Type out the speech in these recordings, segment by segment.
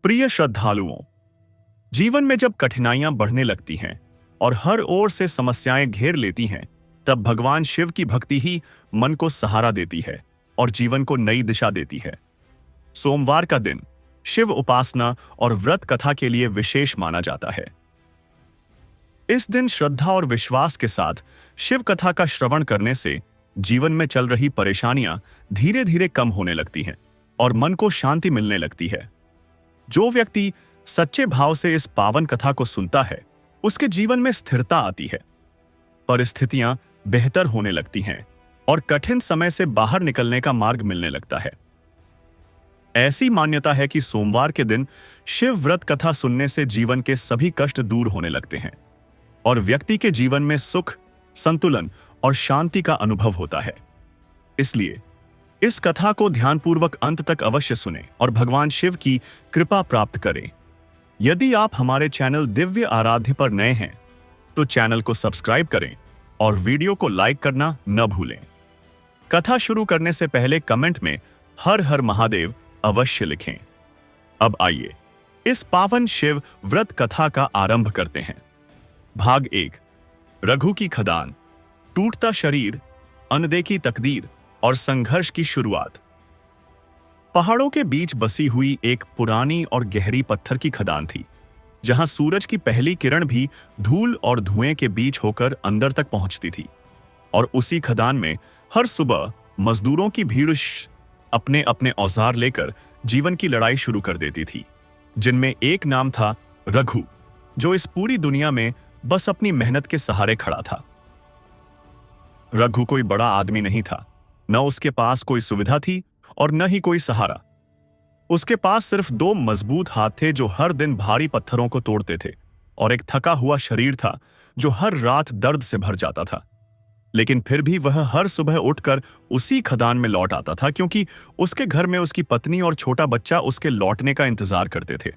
प्रिय श्रद्धालुओं, जीवन में जब कठिनाइयां बढ़ने लगती हैं और हर ओर से समस्याएं घेर लेती हैं, तब भगवान शिव की भक्ति ही मन को सहारा देती है और जीवन को नई दिशा देती है। सोमवार का दिन शिव उपासना और व्रत कथा के लिए विशेष माना जाता है। इस दिन श्रद्धा और विश्वास के साथ शिव कथा का श्रवण करने से जीवन में चल रही परेशानियां धीरे धीरे कम होने लगती हैं और मन को शांति मिलने लगती है। जो व्यक्ति सच्चे भाव से इस पावन कथा को सुनता है, उसके जीवन में स्थिरता आती है, परिस्थितियां बेहतर होने लगती हैं और कठिन समय से बाहर निकलने का मार्ग मिलने लगता है। ऐसी मान्यता है कि सोमवार के दिन शिव व्रत कथा सुनने से जीवन के सभी कष्ट दूर होने लगते हैं और व्यक्ति के जीवन में सुख, संतुलन और शांति का अनुभव होता है। इसलिए इस कथा को ध्यानपूर्वक अंत तक अवश्य सुनें और भगवान शिव की कृपा प्राप्त करें। यदि आप हमारे चैनल दिव्य आराध्य पर नए हैं, तो चैनल को सब्सक्राइब करें और वीडियो को लाइक करना न भूलें। कथा शुरू करने से पहले कमेंट में हर हर महादेव अवश्य लिखें। अब आइए इस पावन शिव व्रत कथा का आरंभ करते हैं। भाग 1। रघु की खदान, टूटता शरीर, अनदेखी तकदीर और संघर्ष की शुरुआत। पहाड़ों के बीच बसी हुई एक पुरानी और गहरी पत्थर की खदान थी, जहां सूरज की पहली किरण भी धूल और धुएं के बीच होकर अंदर तक पहुंचती थी। और उसी खदान में हर सुबह मजदूरों की भीड़ अपने अपने औजार लेकर जीवन की लड़ाई शुरू कर देती थी, जिनमें एक नाम था रघु, जो इस पूरी दुनिया में बस अपनी मेहनत के सहारे खड़ा था। रघु कोई बड़ा आदमी नहीं था, न उसके पास कोई सुविधा थी और न ही कोई सहारा। उसके पास सिर्फ 2 मजबूत हाथ थे जो हर दिन भारी पत्थरों को तोड़ते थे, और एक थका हुआ शरीर था जो हर रात दर्द से भर जाता था। लेकिन फिर भी वह हर सुबह उठकर उसी खदान में लौट आता था, क्योंकि उसके घर में उसकी पत्नी और छोटा बच्चा उसके लौटने का इंतजार करते थे।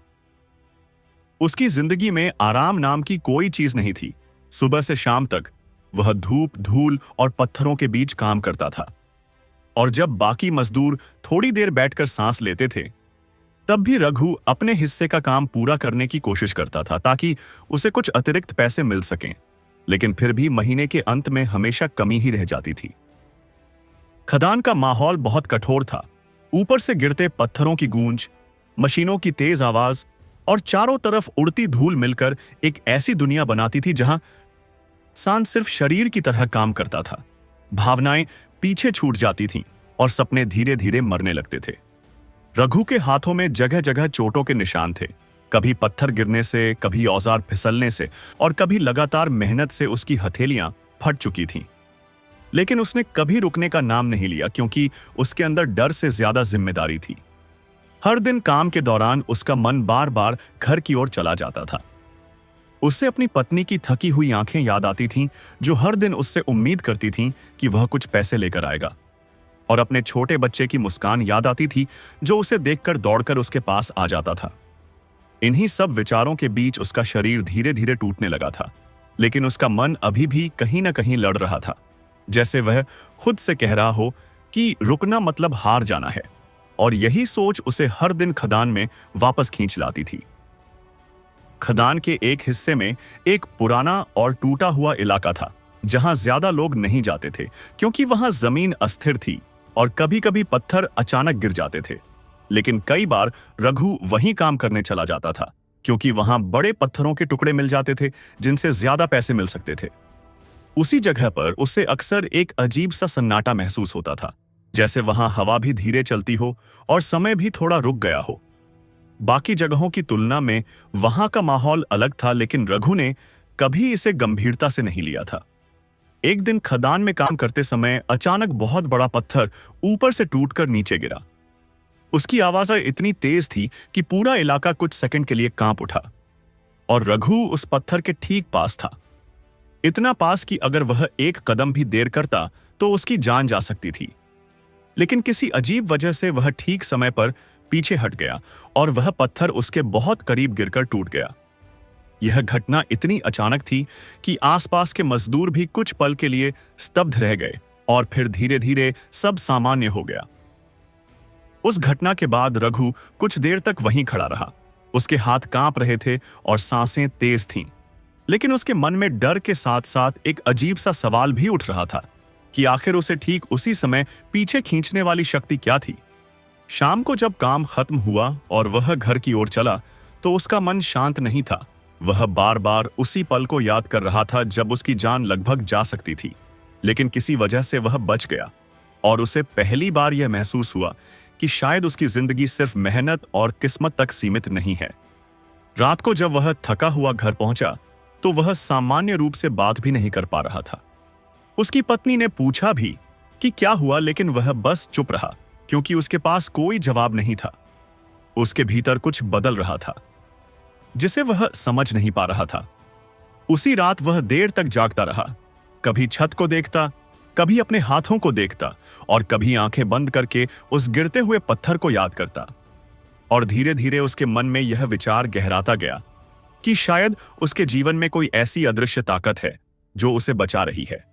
उसकी जिंदगी में आराम नाम की कोई चीज नहीं थी। सुबह से शाम तक वह धूप, धूल और पत्थरों के बीच काम करता था, और जब बाकी मजदूर थोड़ी देर बैठकर सांस लेते थे, तब भी रघु अपने हिस्से का काम पूरा करने की कोशिश करता था, ताकि उसे कुछ अतिरिक्त पैसे मिल सकें। लेकिन फिर भी महीने के अंत में हमेशा कमी ही रह जाती थी। खदान का माहौल बहुत कठोर था। ऊपर से गिरते पत्थरों की गूंज, मशीनों की तेज आवाज और चारों तरफ उड़ती धूल मिलकर एक ऐसी दुनिया बनाती थी जहां इंसान सिर्फ शरीर की तरह काम करता था। भावनाएं पीछे छूट जाती थीं और सपने धीरे धीरे मरने लगते थे। रघु के हाथों में जगह जगह चोटों के निशान थे, कभी पत्थर गिरने से, कभी औजार फिसलने से और कभी लगातार मेहनत से उसकी हथेलियां फट चुकी थीं। लेकिन उसने कभी रुकने का नाम नहीं लिया, क्योंकि उसके अंदर डर से ज्यादा जिम्मेदारी थी। हर दिन काम के दौरान उसका मन बार बार घर की ओर चला जाता था। उसे अपनी पत्नी की थकी हुई आंखें याद आती थीं, जो हर दिन उससे उम्मीद करती थीं कि वह कुछ पैसे लेकर आएगा, और अपने छोटे बच्चे की मुस्कान याद आती थी, जो उसे देखकर दौड़कर उसके पास आ जाता था। इन्हीं सब विचारों के बीच उसका शरीर धीरे धीरे टूटने लगा था, लेकिन उसका मन अभी भी कहीं ना कहीं लड़ रहा था, जैसे वह खुद से कह रहा हो कि रुकना मतलब हार जाना है। और यही सोच उसे हर दिन खदान में वापस खींच लाती थी। खदान के एक हिस्से में एक पुराना और टूटा हुआ इलाका था, जहां ज्यादा लोग नहीं जाते थे, क्योंकि वहां जमीन अस्थिर थी और कभी कभी पत्थर अचानक गिर जाते थे। लेकिन कई बार रघु वहीं काम करने चला जाता था, क्योंकि वहां बड़े पत्थरों के टुकड़े मिल जाते थे जिनसे ज्यादा पैसे मिल सकते थे। उसी जगह पर उसे अक्सर एक अजीब सा सन्नाटा महसूस होता था, जैसे वहां हवा भी धीरे चलती हो और समय भी थोड़ा रुक गया हो। बाकी जगहों की तुलना में वहां का माहौल अलग था, लेकिन रघु ने कभी इसे गंभीरता से नहीं लिया था। एक दिन खदान में काम करते समय अचानक बहुत बड़ा पत्थर ऊपर से टूटकर नीचे गिरा। उसकी आवाज इतनी तेज थी कि पूरा इलाका कुछ सेकंड के लिए कांप उठा, और रघु उस पत्थर के ठीक पास था। इतना पास कि अगर वह एक कदम भी देर करता तो उसकी जान जा सकती थी। लेकिन किसी अजीब वजह से वह ठीक समय पर पीछे हट गया और वह पत्थर उसके बहुत करीब गिरकर टूट गया। यह घटना इतनी अचानक थी कि आसपास के मजदूर भी कुछ पल के लिए स्तब्ध रह गए और फिर धीरे धीरे सब सामान्य हो गया। उस घटना के बाद रघु कुछ देर तक वहीं खड़ा रहा, उसके हाथ कांप रहे थे और सांसें तेज थीं। लेकिन उसके मन में डर के साथ साथ एक अजीब सा सवाल भी उठ रहा था कि आखिर उसे ठीक उसी समय पीछे खींचने वाली शक्ति क्या थी। शाम को जब काम खत्म हुआ और वह घर की ओर चला तो उसका मन शांत नहीं था। वह बार बार उसी पल को याद कर रहा था जब उसकी जान लगभग जा सकती थी, लेकिन किसी वजह से वह बच गया। और उसे पहली बार यह महसूस हुआ कि शायद उसकी जिंदगी सिर्फ मेहनत और किस्मत तक सीमित नहीं है। रात को जब वह थका हुआ घर पहुंचा तो वह सामान्य रूप से बात भी नहीं कर पा रहा था। उसकी पत्नी ने पूछा भी कि क्या हुआ, लेकिन वह बस चुप रहा क्योंकि उसके पास कोई जवाब नहीं था। उसके भीतर कुछ बदल रहा था जिसे वह समझ नहीं पा रहा था। उसी रात वह देर तक जागता रहा, कभी छत को देखता, कभी अपने हाथों को देखता और कभी आंखें बंद करके उस गिरते हुए पत्थर को याद करता। और धीरे धीरे उसके मन में यह विचार गहराता गया कि शायद उसके जीवन में कोई ऐसी अदृश्य ताकत है जो उसे बचा रही है।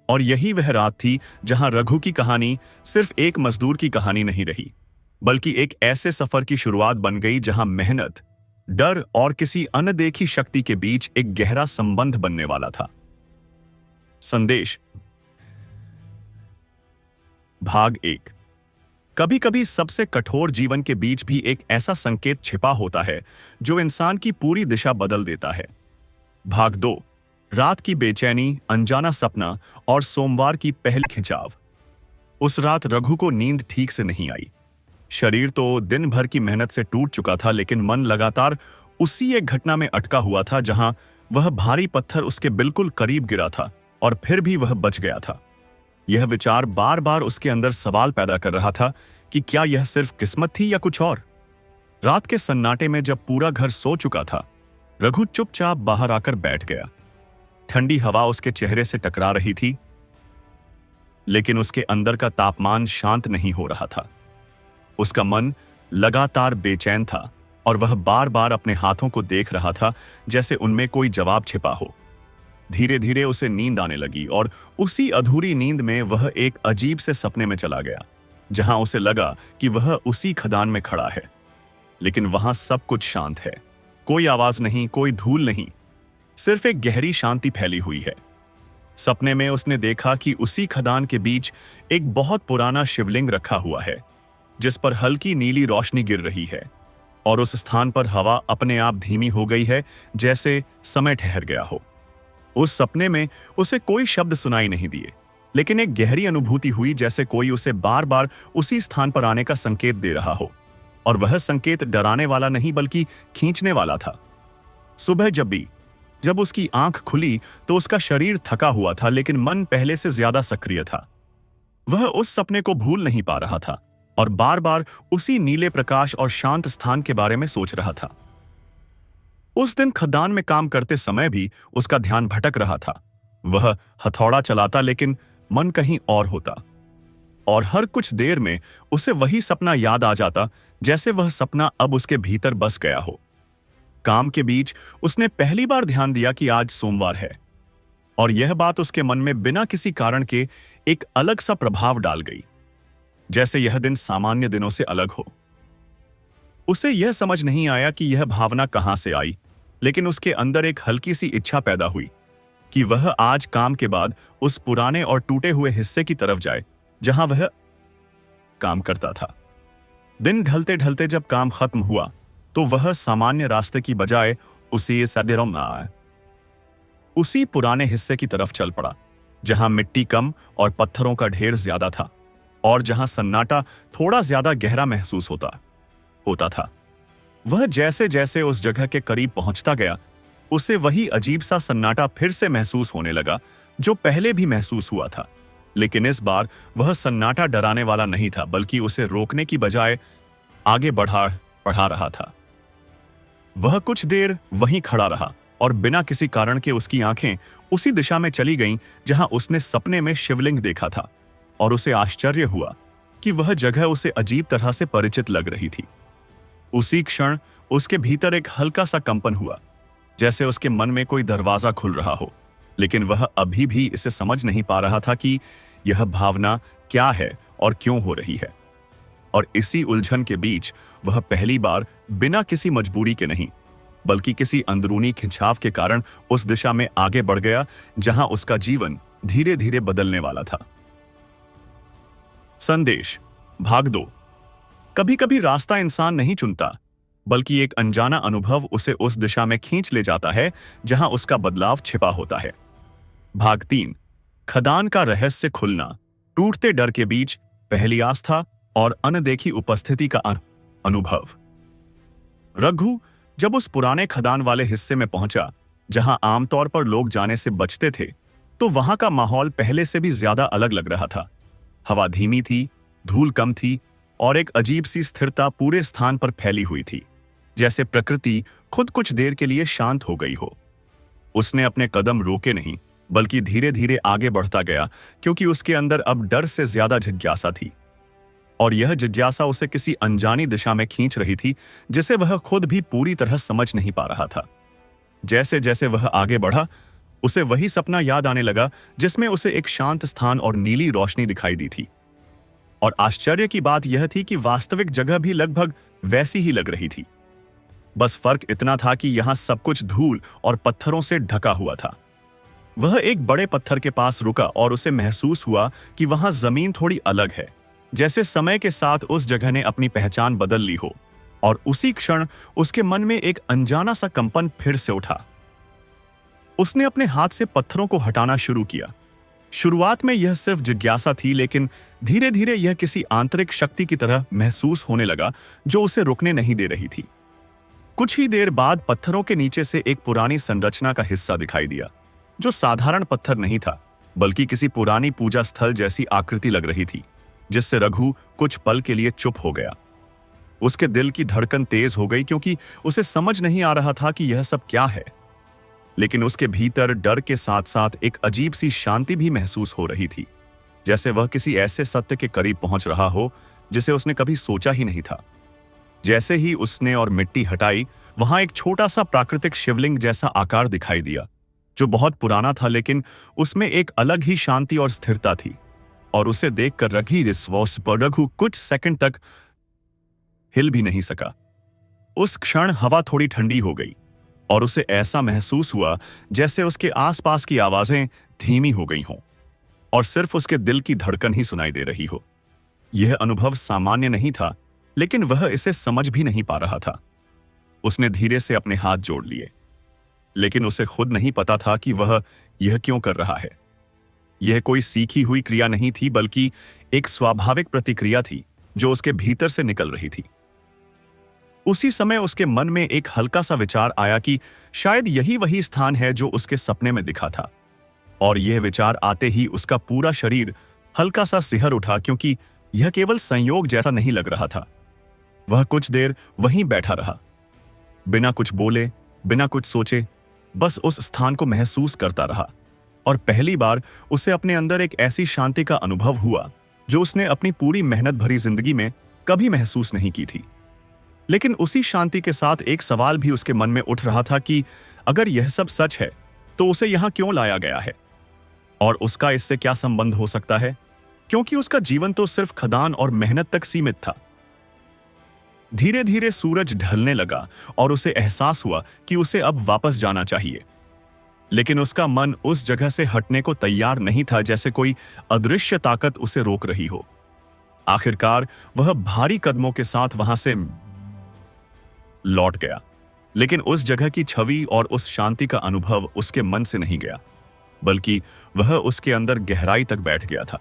और यही वह रात थी जहां रघु की कहानी सिर्फ एक मजदूर की कहानी नहीं रही, बल्कि एक ऐसे सफर की शुरुआत बन गई जहां मेहनत, डर और किसी अनदेखी शक्ति के बीच एक गहरा संबंध बनने वाला था। संदेश भाग 1। कभी कभी सबसे कठोर जीवन के बीच भी एक ऐसा संकेत छिपा होता है जो इंसान की पूरी दिशा बदल देता है। भाग 2। रात की बेचैनी, अनजाना सपना और सोमवार की पहली खिंचाव। उस रात रघु को नींद ठीक से नहीं आई। शरीर तो दिन भर की मेहनत से टूट चुका था, लेकिन मन लगातार उसी एक घटना में अटका हुआ था जहां वह भारी पत्थर उसके बिल्कुल करीब गिरा था और फिर भी वह बच गया था। यह विचार बार बार उसके अंदर सवाल पैदा कर रहा था कि क्या यह सिर्फ किस्मत थी या कुछ और। रात के सन्नाटे में जब पूरा घर सो चुका था, रघु चुपचाप बाहर आकर बैठ गया। ठंडी हवा उसके चेहरे से टकरा रही थी, लेकिन उसके अंदर का तापमान शांत नहीं हो रहा था। उसका मन लगातार बेचैन था और वह बार बार अपने हाथों को देख रहा था जैसे उनमें कोई जवाब छिपा हो। धीरे धीरे उसे नींद आने लगी और उसी अधूरी नींद में वह एक अजीब से सपने में चला गया जहां उसे लगा कि वह उसी खदान में खड़ा है, लेकिन वहां सब कुछ शांत है। कोई आवाज नहीं, कोई धूल नहीं, सिर्फ एक गहरी शांति फैली हुई है। सपने में उसने देखा कि उसी खदान के बीच एक बहुत पुराना शिवलिंग रखा हुआ है जिस पर हल्की नीली रोशनी गिर रही है, और उस स्थान पर हवा अपने आप धीमी हो गई है जैसे समय ठहर गया हो। उस सपने में उसे कोई शब्द सुनाई नहीं दिए, लेकिन एक गहरी अनुभूति हुई जैसे कोई उसे बार बार उसी स्थान पर आने का संकेत दे रहा हो, और वह संकेत डराने वाला नहीं बल्कि खींचने वाला था। सुबह जब उसकी आंख खुली तो उसका शरीर थका हुआ था, लेकिन मन पहले से ज्यादा सक्रिय था। वह उस सपने को भूल नहीं पा रहा था और बार बार उसी नीले प्रकाश और शांत स्थान के बारे में सोच रहा था। उस दिन खदान में काम करते समय भी उसका ध्यान भटक रहा था। वह हथौड़ा चलाता, लेकिन मन कहीं और होता, और हर कुछ देर में उसे वही सपना याद आ जाता जैसे वह सपना अब उसके भीतर बस गया हो। काम के बीच उसने पहली बार ध्यान दिया कि आज सोमवार है, और यह बात उसके मन में बिना किसी कारण के एक अलग सा प्रभाव डाल गई, जैसे यह दिन सामान्य दिनों से अलग हो। उसे यह समझ नहीं आया कि यह भावना कहां से आई, लेकिन उसके अंदर एक हल्की सी इच्छा पैदा हुई कि वह आज काम के बाद उस पुराने और टूटे हुए हिस्से की तरफ जाए जहां वह काम करता था। दिन ढलते ढलते जब काम खत्म हुआ तो वह सामान्य रास्ते की बजाय उसी पुराने हिस्से की तरफ चल पड़ा जहां मिट्टी कम और पत्थरों का ढेर ज्यादा था, और जहां सन्नाटा थोड़ा ज्यादा गहरा महसूस होता था। वह जैसे जैसे उस जगह के करीब पहुंचता गया, उसे वही अजीब सा सन्नाटा फिर से महसूस होने लगा जो पहले भी महसूस हुआ था। लेकिन इस बार वह सन्नाटा डराने वाला नहीं था, बल्कि उसे रोकने की बजाय आगे बढ़ा रहा था। वह कुछ देर वहीं खड़ा रहा और बिना किसी कारण के उसकी आंखें उसी दिशा में चली गईं जहां उसने सपने में शिवलिंग देखा था, और उसे आश्चर्य हुआ कि वह जगह उसे अजीब तरह से परिचित लग रही थी। उसी क्षण उसके भीतर एक हल्का सा कंपन हुआ, जैसे उसके मन में कोई दरवाजा खुल रहा हो, लेकिन वह अभी भी इसे समझ नहीं पा रहा था कि यह भावना क्या है और क्यों हो रही है। और इसी उलझन के बीच वह पहली बार बिना किसी मजबूरी के नहीं बल्कि किसी अंदरूनी खिंचाव के कारण उस दिशा में आगे बढ़ गया जहां उसका जीवन धीरे धीरे बदलने वाला था। संदेश भाग 2। कभी कभी रास्ता इंसान नहीं चुनता बल्कि एक अनजाना अनुभव उसे उस दिशा में खींच ले जाता है जहां उसका बदलाव छिपा होता है। भाग 3। खदान का रहस्य खुलना, टूटते डर के बीच पहली आस्था और अनदेखी उपस्थिति का अनुभव। रघु जब उस पुराने खदान वाले हिस्से में पहुंचा जहां आमतौर पर लोग जाने से बचते थे, तो वहां का माहौल पहले से भी ज्यादा अलग लग रहा था। हवा धीमी थी, धूल कम थी और एक अजीब सी स्थिरता पूरे स्थान पर फैली हुई थी, जैसे प्रकृति खुद कुछ देर के लिए शांत हो गई हो। उसने अपने कदम रोके नहीं बल्कि धीरे धीरे आगे बढ़ता गया, क्योंकि उसके अंदर अब डर से ज्यादा जिज्ञासा थी। और यह जिज्ञासा उसे किसी अनजानी दिशा में खींच रही थी जिसे वह खुद भी पूरी तरह समझ नहीं पा रहा था। जैसे जैसे वह आगे बढ़ा, उसे वही सपना याद आने लगा जिसमें उसे एक शांत स्थान और नीली रोशनी दिखाई दी थी। और आश्चर्य की बात यह थी कि वास्तविक जगह भी लगभग वैसी ही लग रही थी। बस फर्क इतना था कि यहां सब कुछ धूल और पत्थरों से ढका हुआ था। वह एक बड़े पत्थर के पास रुका और उसे महसूस हुआ कि वहां जमीन थोड़ी अलग है, जैसे समय के साथ उस जगह ने अपनी पहचान बदल ली हो। और उसी क्षण उसके मन में एक अनजाना सा कंपन फिर से उठा। उसने अपने हाथ से पत्थरों को हटाना शुरू किया। शुरुआत में यह सिर्फ जिज्ञासा थी, लेकिन धीरे धीरे यह किसी आंतरिक शक्ति की तरह महसूस होने लगा जो उसे रुकने नहीं दे रही थी। कुछ ही देर बाद पत्थरों के नीचे से एक पुरानी संरचना का हिस्सा दिखाई दिया, जो साधारण पत्थर नहीं था बल्कि किसी पुरानी पूजा स्थल जैसी आकृति लग रही थी, जिससे रघु कुछ पल के लिए चुप हो गया। उसके दिल की धड़कन तेज हो गई, क्योंकि उसे समझ नहीं आ रहा था कि यह सब क्या है। लेकिन उसके भीतर डर के साथ साथ एक अजीब सी शांति भी महसूस हो रही थी, जैसे वह किसी ऐसे सत्य के करीब पहुंच रहा हो जिसे उसने कभी सोचा ही नहीं था। जैसे ही उसने और मिट्टी हटाई, वहां एक छोटा सा प्राकृतिक शिवलिंग जैसा आकार दिखाई दिया, जो बहुत पुराना था, लेकिन उसमें एक अलग ही शांति और स्थिरता थी। और उसे देखकर रघु कुछ सेकंड तक हिल भी नहीं सका। उस क्षण हवा थोड़ी ठंडी हो गई और उसे ऐसा महसूस हुआ जैसे उसके आसपास की आवाजें धीमी हो गई हों और सिर्फ उसके दिल की धड़कन ही सुनाई दे रही हो। यह अनुभव सामान्य नहीं था, लेकिन वह इसे समझ भी नहीं पा रहा था। उसने धीरे से अपने हाथ जोड़ लिए, लेकिन उसे खुद नहीं पता था कि वह यह क्यों कर रहा है। यह कोई सीखी हुई क्रिया नहीं थी, बल्कि एक स्वाभाविक प्रतिक्रिया थी जो उसके भीतर से निकल रही थी। उसी समय उसके मन में एक हल्का सा विचार आया कि शायद यही वही स्थान है जो उसके सपने में दिखा था। और यह विचार आते ही उसका पूरा शरीर हल्का सा सिहर उठा, क्योंकि यह केवल संयोग जैसा नहीं लग रहा था। वह कुछ देर वहीं बैठा रहा, बिना कुछ बोले, बिना कुछ सोचे, बस उस स्थान को महसूस करता रहा। और पहली बार उसे अपने अंदर एक ऐसी शांति का अनुभव हुआ जो उसने अपनी पूरी मेहनत भरी जिंदगी में कभी महसूस नहीं की थी। लेकिन उसी शांति के साथ एक सवाल भी उसके मन में उठ रहा था कि अगर यह सब सच है तो उसे यहां क्यों लाया गया है और उसका इससे क्या संबंध हो सकता है, क्योंकि उसका जीवन तो सिर्फ खदान और मेहनत तक सीमित था। धीरे धीरे सूरज ढलने लगा और उसे एहसास हुआ कि उसे अब वापस जाना चाहिए। लेकिन उसका मन उस जगह से हटने को तैयार नहीं था, जैसे कोई अदृश्य ताकत उसे रोक रही हो। आखिरकार वह भारी कदमों के साथ वहां से लौट गया, लेकिन उस जगह की छवि और उस शांति का अनुभव उसके मन से नहीं गया, बल्कि वह उसके अंदर गहराई तक बैठ गया था।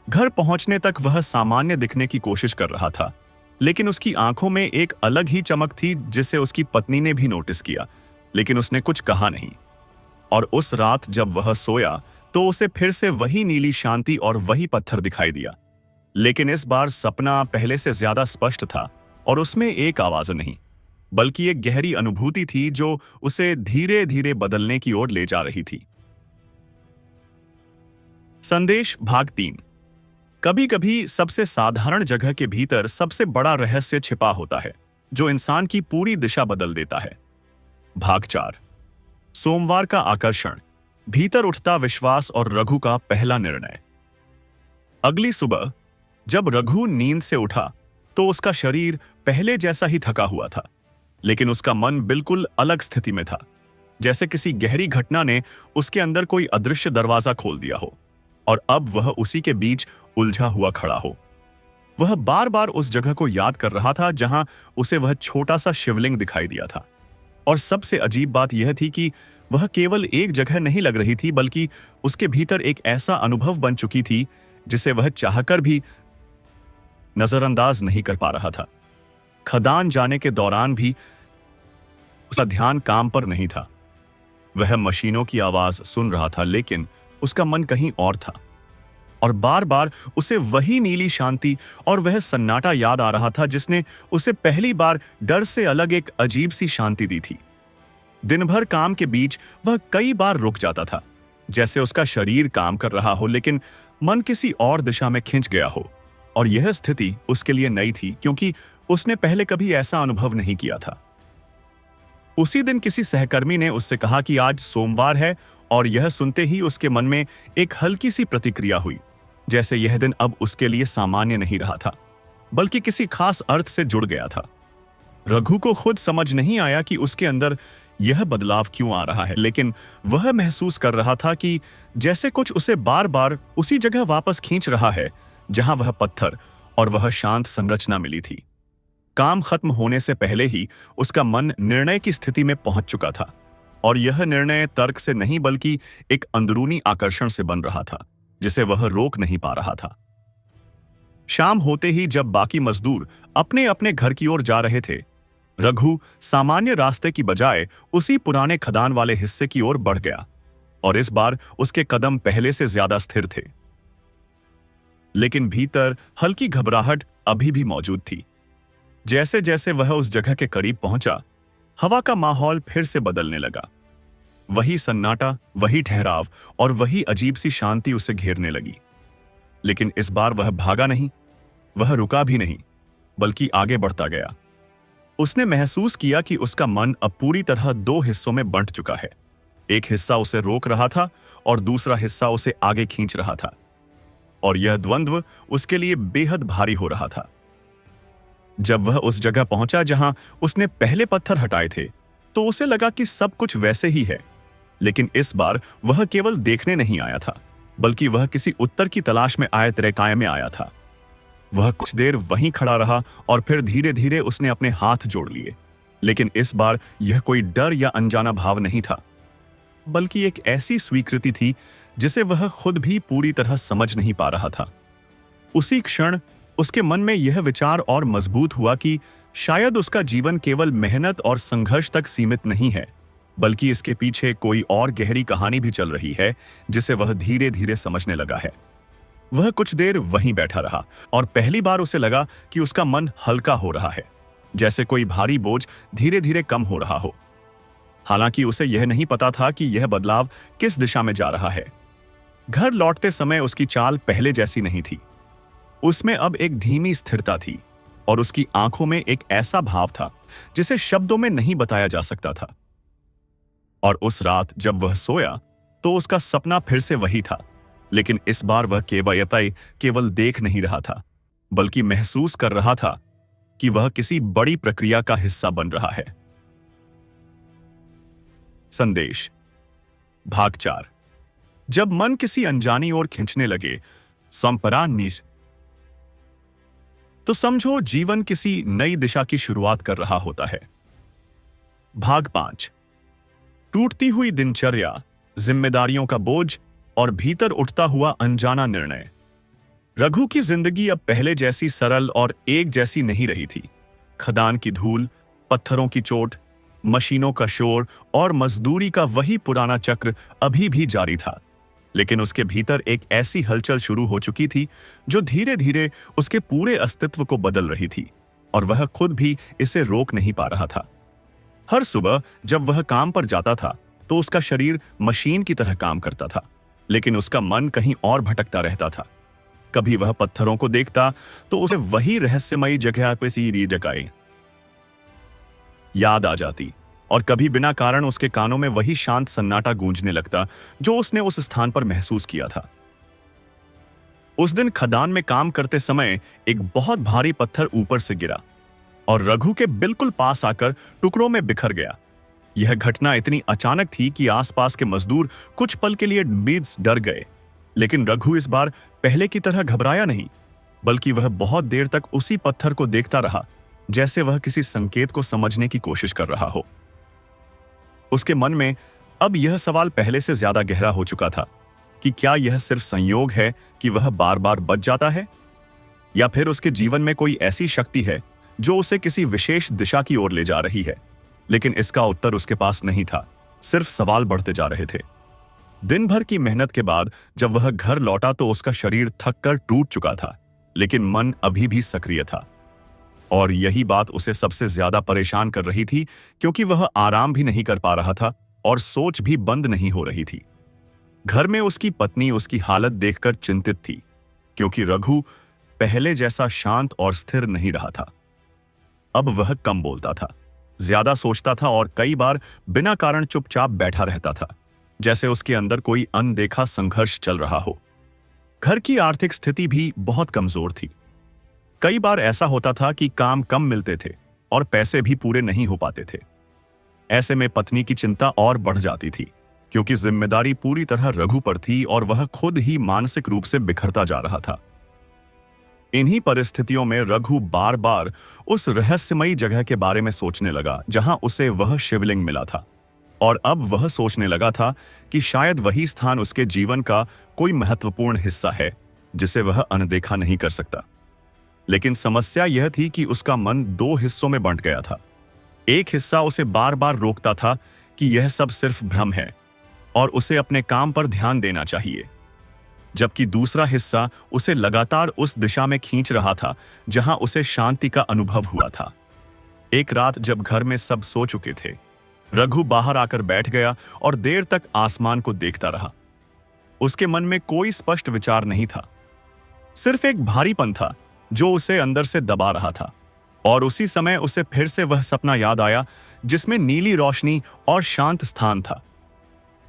घर पहुंचने तक वह सामान्य दिखने की कोशिश कर रहा था, लेकिन उसकी आंखों में एक अलग ही चमक थी जिसे उसकी पत्नी ने भी नोटिस किया, लेकिन उसने कुछ कहा नहीं। और उस रात जब वह सोया तो उसे फिर से वही नीली शांति और वही पत्थर दिखाई दिया, लेकिन इस बार सपना पहले से ज्यादा स्पष्ट था और उसमें एक आवाज नहीं, बल्कि एक गहरी अनुभूति थी जो उसे धीरे धीरे बदलने की ओर ले जा रही थी। संदेश भाग 3। कभी कभी सबसे साधारण जगह के भीतर सबसे बड़ा रहस्य छिपा होता है जो इंसान की पूरी दिशा बदल देता है। भाग 4। सोमवार का आकर्षण, भीतर उठता विश्वास और रघु का पहला निर्णय। अगली सुबह जब रघु नींद से उठा तो उसका शरीर पहले जैसा ही थका हुआ था, लेकिन उसका मन बिल्कुल अलग स्थिति में था, जैसे किसी गहरी घटना ने उसके अंदर कोई अदृश्य दरवाजा खोल दिया हो और अब वह उसी के बीच उलझा हुआ खड़ा हो। वह बार बार उस जगह को याद कर रहा था जहां उसे वह छोटा सा शिवलिंग दिखाई दिया था। और सबसे अजीब बात यह थी कि वह केवल एक जगह नहीं लग रही थी, बल्कि उसके भीतर एक ऐसा अनुभव बन चुकी थी जिसे वह चाहकर भी नजरअंदाज नहीं कर पा रहा था। खदान जाने के दौरान भी उसका ध्यान काम पर नहीं था। वह मशीनों की आवाज सुन रहा था, लेकिन उसका मन कहीं और था। और बार बार उसे वही नीली शांति और वह सन्नाटा याद आ रहा था जिसने उसे पहली बार डर से अलग एक अजीब सी शांति दी थी। दिन भर काम के बीच वह कई बार रुक जाता था, जैसे उसका शरीर काम कर रहा हो लेकिन मन किसी और दिशा में खिंच गया हो। और यह स्थिति उसके लिए नई थी, क्योंकि उसने पहले कभी ऐसा अनुभव नहीं किया था। उसी दिन किसी सहकर्मी ने उससे कहा कि आज सोमवार है, और यह सुनते ही उसके मन में एक हल्की सी प्रतिक्रिया हुई, जैसे यह दिन अब उसके लिए सामान्य नहीं रहा था, बल्कि किसी खास अर्थ से जुड़ गया था। रघु को खुद समझ नहीं आया कि उसके अंदर यह बदलाव क्यों आ रहा है, लेकिन वह महसूस कर रहा था कि जैसे कुछ उसे बार बार उसी जगह वापस खींच रहा है जहां वह पत्थर और वह शांत संरचना मिली थी। काम खत्म होने से पहले ही उसका मन निर्णय की स्थिति में पहुंच चुका था, और यह निर्णय तर्क से नहीं बल्कि एक अंदरूनी आकर्षण से बन रहा था जिसे वह रोक नहीं पा रहा था। शाम होते ही जब बाकी मजदूर अपने अपने घर की ओर जा रहे थे, रघु सामान्य रास्ते की बजाय उसी पुराने खदान वाले हिस्से की ओर बढ़ गया, और इस बार उसके कदम पहले से ज्यादा स्थिर थे। लेकिन भीतर हल्की घबराहट अभी भी मौजूद थी। जैसे जैसे वह उस जगह के करीब पहुंचा, हवा का माहौल फिर से बदलने लगा। वही सन्नाटा, वही ठहराव और वही अजीब सी शांति उसे घेरने लगी। लेकिन इस बार वह भागा नहीं, वह रुका भी नहीं, बल्कि आगे बढ़ता गया। उसने महसूस किया कि उसका मन अब पूरी तरह दो हिस्सों में बंट चुका है। एक हिस्सा उसे रोक रहा था और दूसरा हिस्सा उसे आगे खींच रहा था, और यह द्वंद्व उसके लिए बेहद भारी हो रहा था। जब वह उस जगह पहुंचा जहां उसने पहले पत्थर हटाए थे, तो उसे लगा कि सब कुछ वैसे ही है। लेकिन इस बार वह केवल देखने नहीं आया था, बल्कि वह किसी उत्तर की तलाश में आए त्रेकाय में आया था। वह कुछ देर वहीं खड़ा रहा और फिर धीरे धीरे उसने अपने हाथ जोड़ लिए। लेकिन इस बार यह कोई डर या अनजाना भाव नहीं था, बल्कि एक ऐसी स्वीकृति थी जिसे वह खुद भी पूरी तरह समझ नहीं पा रहा था। उसी क्षण उसके मन में यह विचार और मजबूत हुआ कि शायद उसका जीवन केवल मेहनत और संघर्ष तक सीमित नहीं है, बल्कि इसके पीछे कोई और गहरी कहानी भी चल रही है जिसे वह धीरे धीरे समझने लगा है। वह कुछ देर वहीं बैठा रहा, और पहली बार उसे लगा कि उसका मन हल्का हो रहा है, जैसे कोई भारी बोझ धीरे धीरे कम हो रहा हो। हालांकि उसे यह नहीं पता था कि यह बदलाव किस दिशा में जा रहा है। घर लौटते समय उसकी चाल पहले जैसी नहीं थी। उसमें अब एक धीमी स्थिरता थी, और उसकी आंखों में एक ऐसा भाव था जिसे शब्दों में नहीं बताया जा सकता था। और उस रात जब वह सोया तो उसका सपना फिर से वही था, लेकिन इस बार वह केवल देख नहीं रहा था, बल्कि महसूस कर रहा था कि वह किसी बड़ी प्रक्रिया का हिस्सा बन रहा है। संदेश भाग 4। जब मन किसी अनजानी ओर खींचने लगे संपरानीस, तो समझो जीवन किसी नई दिशा की शुरुआत कर रहा होता है। भाग 5। टूटती हुई दिनचर्या, जिम्मेदारियों का बोझ और भीतर उठता हुआ अनजाना निर्णय। रघु की जिंदगी अब पहले जैसी सरल और एक जैसी नहीं रही थी। खदान की धूल, पत्थरों की चोट, मशीनों का शोर और मजदूरी का वही पुराना चक्र अभी भी जारी था, लेकिन उसके भीतर एक ऐसी हलचल शुरू हो चुकी थी जो धीरे धीरे उसके पूरे अस्तित्व को बदल रही थी, और वह खुद भी इसे रोक नहीं पा रहा था। हर सुबह जब वह काम पर जाता था तो उसका शरीर मशीन की तरह काम करता था, लेकिन उसका मन कहीं और भटकता रहता था। कभी वह पत्थरों को देखता तो उसे वही रहस्यमयी जगह पे सी जगह याद आ जाती, और कभी बिना कारण उसके कानों में वही शांत सन्नाटा गूंजने लगता जो उसने उस स्थान पर महसूस किया था। उस दिन खदान में काम करते समय एक बहुत भारी पत्थर ऊपर से गिरा और रघु के बिल्कुल पास आकर टुकड़ों में बिखर गया। यह घटना इतनी अचानक थी कि आसपास के मजदूर कुछ पल के लिए बीच डर गए, लेकिन रघु इस बार पहले की तरह घबराया नहीं, बल्कि वह बहुत देर तक उसी पत्थर को देखता रहा, जैसे वह किसी संकेत को समझने की कोशिश कर रहा हो। उसके मन में अब यह सवाल पहले से ज्यादा गहरा हो चुका था कि क्या यह सिर्फ संयोग है कि वह बार बार बच जाता है, या फिर उसके जीवन में कोई ऐसी शक्ति है जो उसे किसी विशेष दिशा की ओर ले जा रही है। लेकिन इसका उत्तर उसके पास नहीं था, सिर्फ सवाल बढ़ते जा रहे थे। दिन भर की मेहनत के बाद जब वह घर लौटा तो उसका शरीर थक कर टूट चुका था, लेकिन मन अभी भी सक्रिय था। और यही बात उसे सबसे ज्यादा परेशान कर रही थी, क्योंकि वह आराम भी नहीं कर पा रहा था और सोच भी बंद नहीं हो रही थी। घर में उसकी पत्नी उसकी हालत देखकर चिंतित थी, क्योंकि रघु पहले जैसा शांत और स्थिर नहीं रहा था। अब वह कम बोलता था, ज्यादा सोचता था और कई बार बिना कारण चुपचाप बैठा रहता था, जैसे उसके अंदर कोई अनदेखा संघर्ष चल रहा हो। घर की आर्थिक स्थिति भी बहुत कमजोर थी। कई बार ऐसा होता था कि काम कम मिलते थे और पैसे भी पूरे नहीं हो पाते थे। ऐसे में पत्नी की चिंता और बढ़ जाती थी, क्योंकि जिम्मेदारी पूरी तरह रघु पर थी और वह खुद ही मानसिक रूप से बिखरता जा रहा था। इन्हीं परिस्थितियों में रघु बार बार उस रहस्यमयी जगह के बारे में सोचने लगा जहां उसे वह शिवलिंग मिला था, और अब वह सोचने लगा था कि शायद वही स्थान उसके जीवन का कोई महत्वपूर्ण हिस्सा है जिसे वह अनदेखा नहीं कर सकता। लेकिन समस्या यह थी कि उसका मन दो हिस्सों में बंट गया था। एक हिस्सा उसे बार बार रोकता था कि यह सब सिर्फ भ्रम है और उसे अपने काम पर ध्यान देना चाहिए, जबकि दूसरा हिस्सा उसे लगातार उस दिशा में खींच रहा था जहां उसे शांति का अनुभव हुआ था। एक रात जब घर में सब सो चुके थे, रघु बाहर आकर बैठ गया और देर तक आसमान को देखता रहा। उसके मन में कोई स्पष्ट विचार नहीं था, सिर्फ एक भारीपन था जो उसे अंदर से दबा रहा था। और उसी समय उसे फिर से वह सपना याद आया जिसमें नीली रोशनी और शांत स्थान था।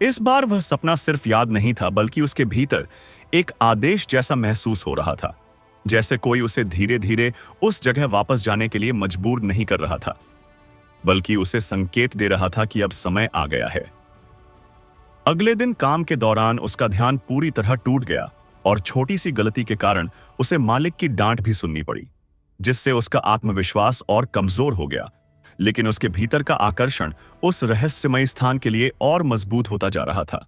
इस बार वह सपना सिर्फ याद नहीं था, बल्कि उसके भीतर एक आदेश जैसा महसूस हो रहा था, जैसे कोई उसे धीरे धीरे उस जगह वापस जाने के लिए मजबूर नहीं कर रहा था, बल्कि उसे संकेत दे रहा था कि अब समय आ गया है। अगले दिन काम के दौरान उसका ध्यान पूरी तरह टूट गया और छोटी सी गलती के कारण उसे मालिक की डांट भी सुननी पड़ी, जिससे उसका आत्मविश्वास और कमजोर हो गया। लेकिन उसके भीतर का आकर्षण उस रहस्यमय स्थान के लिए और मजबूत होता जा रहा था।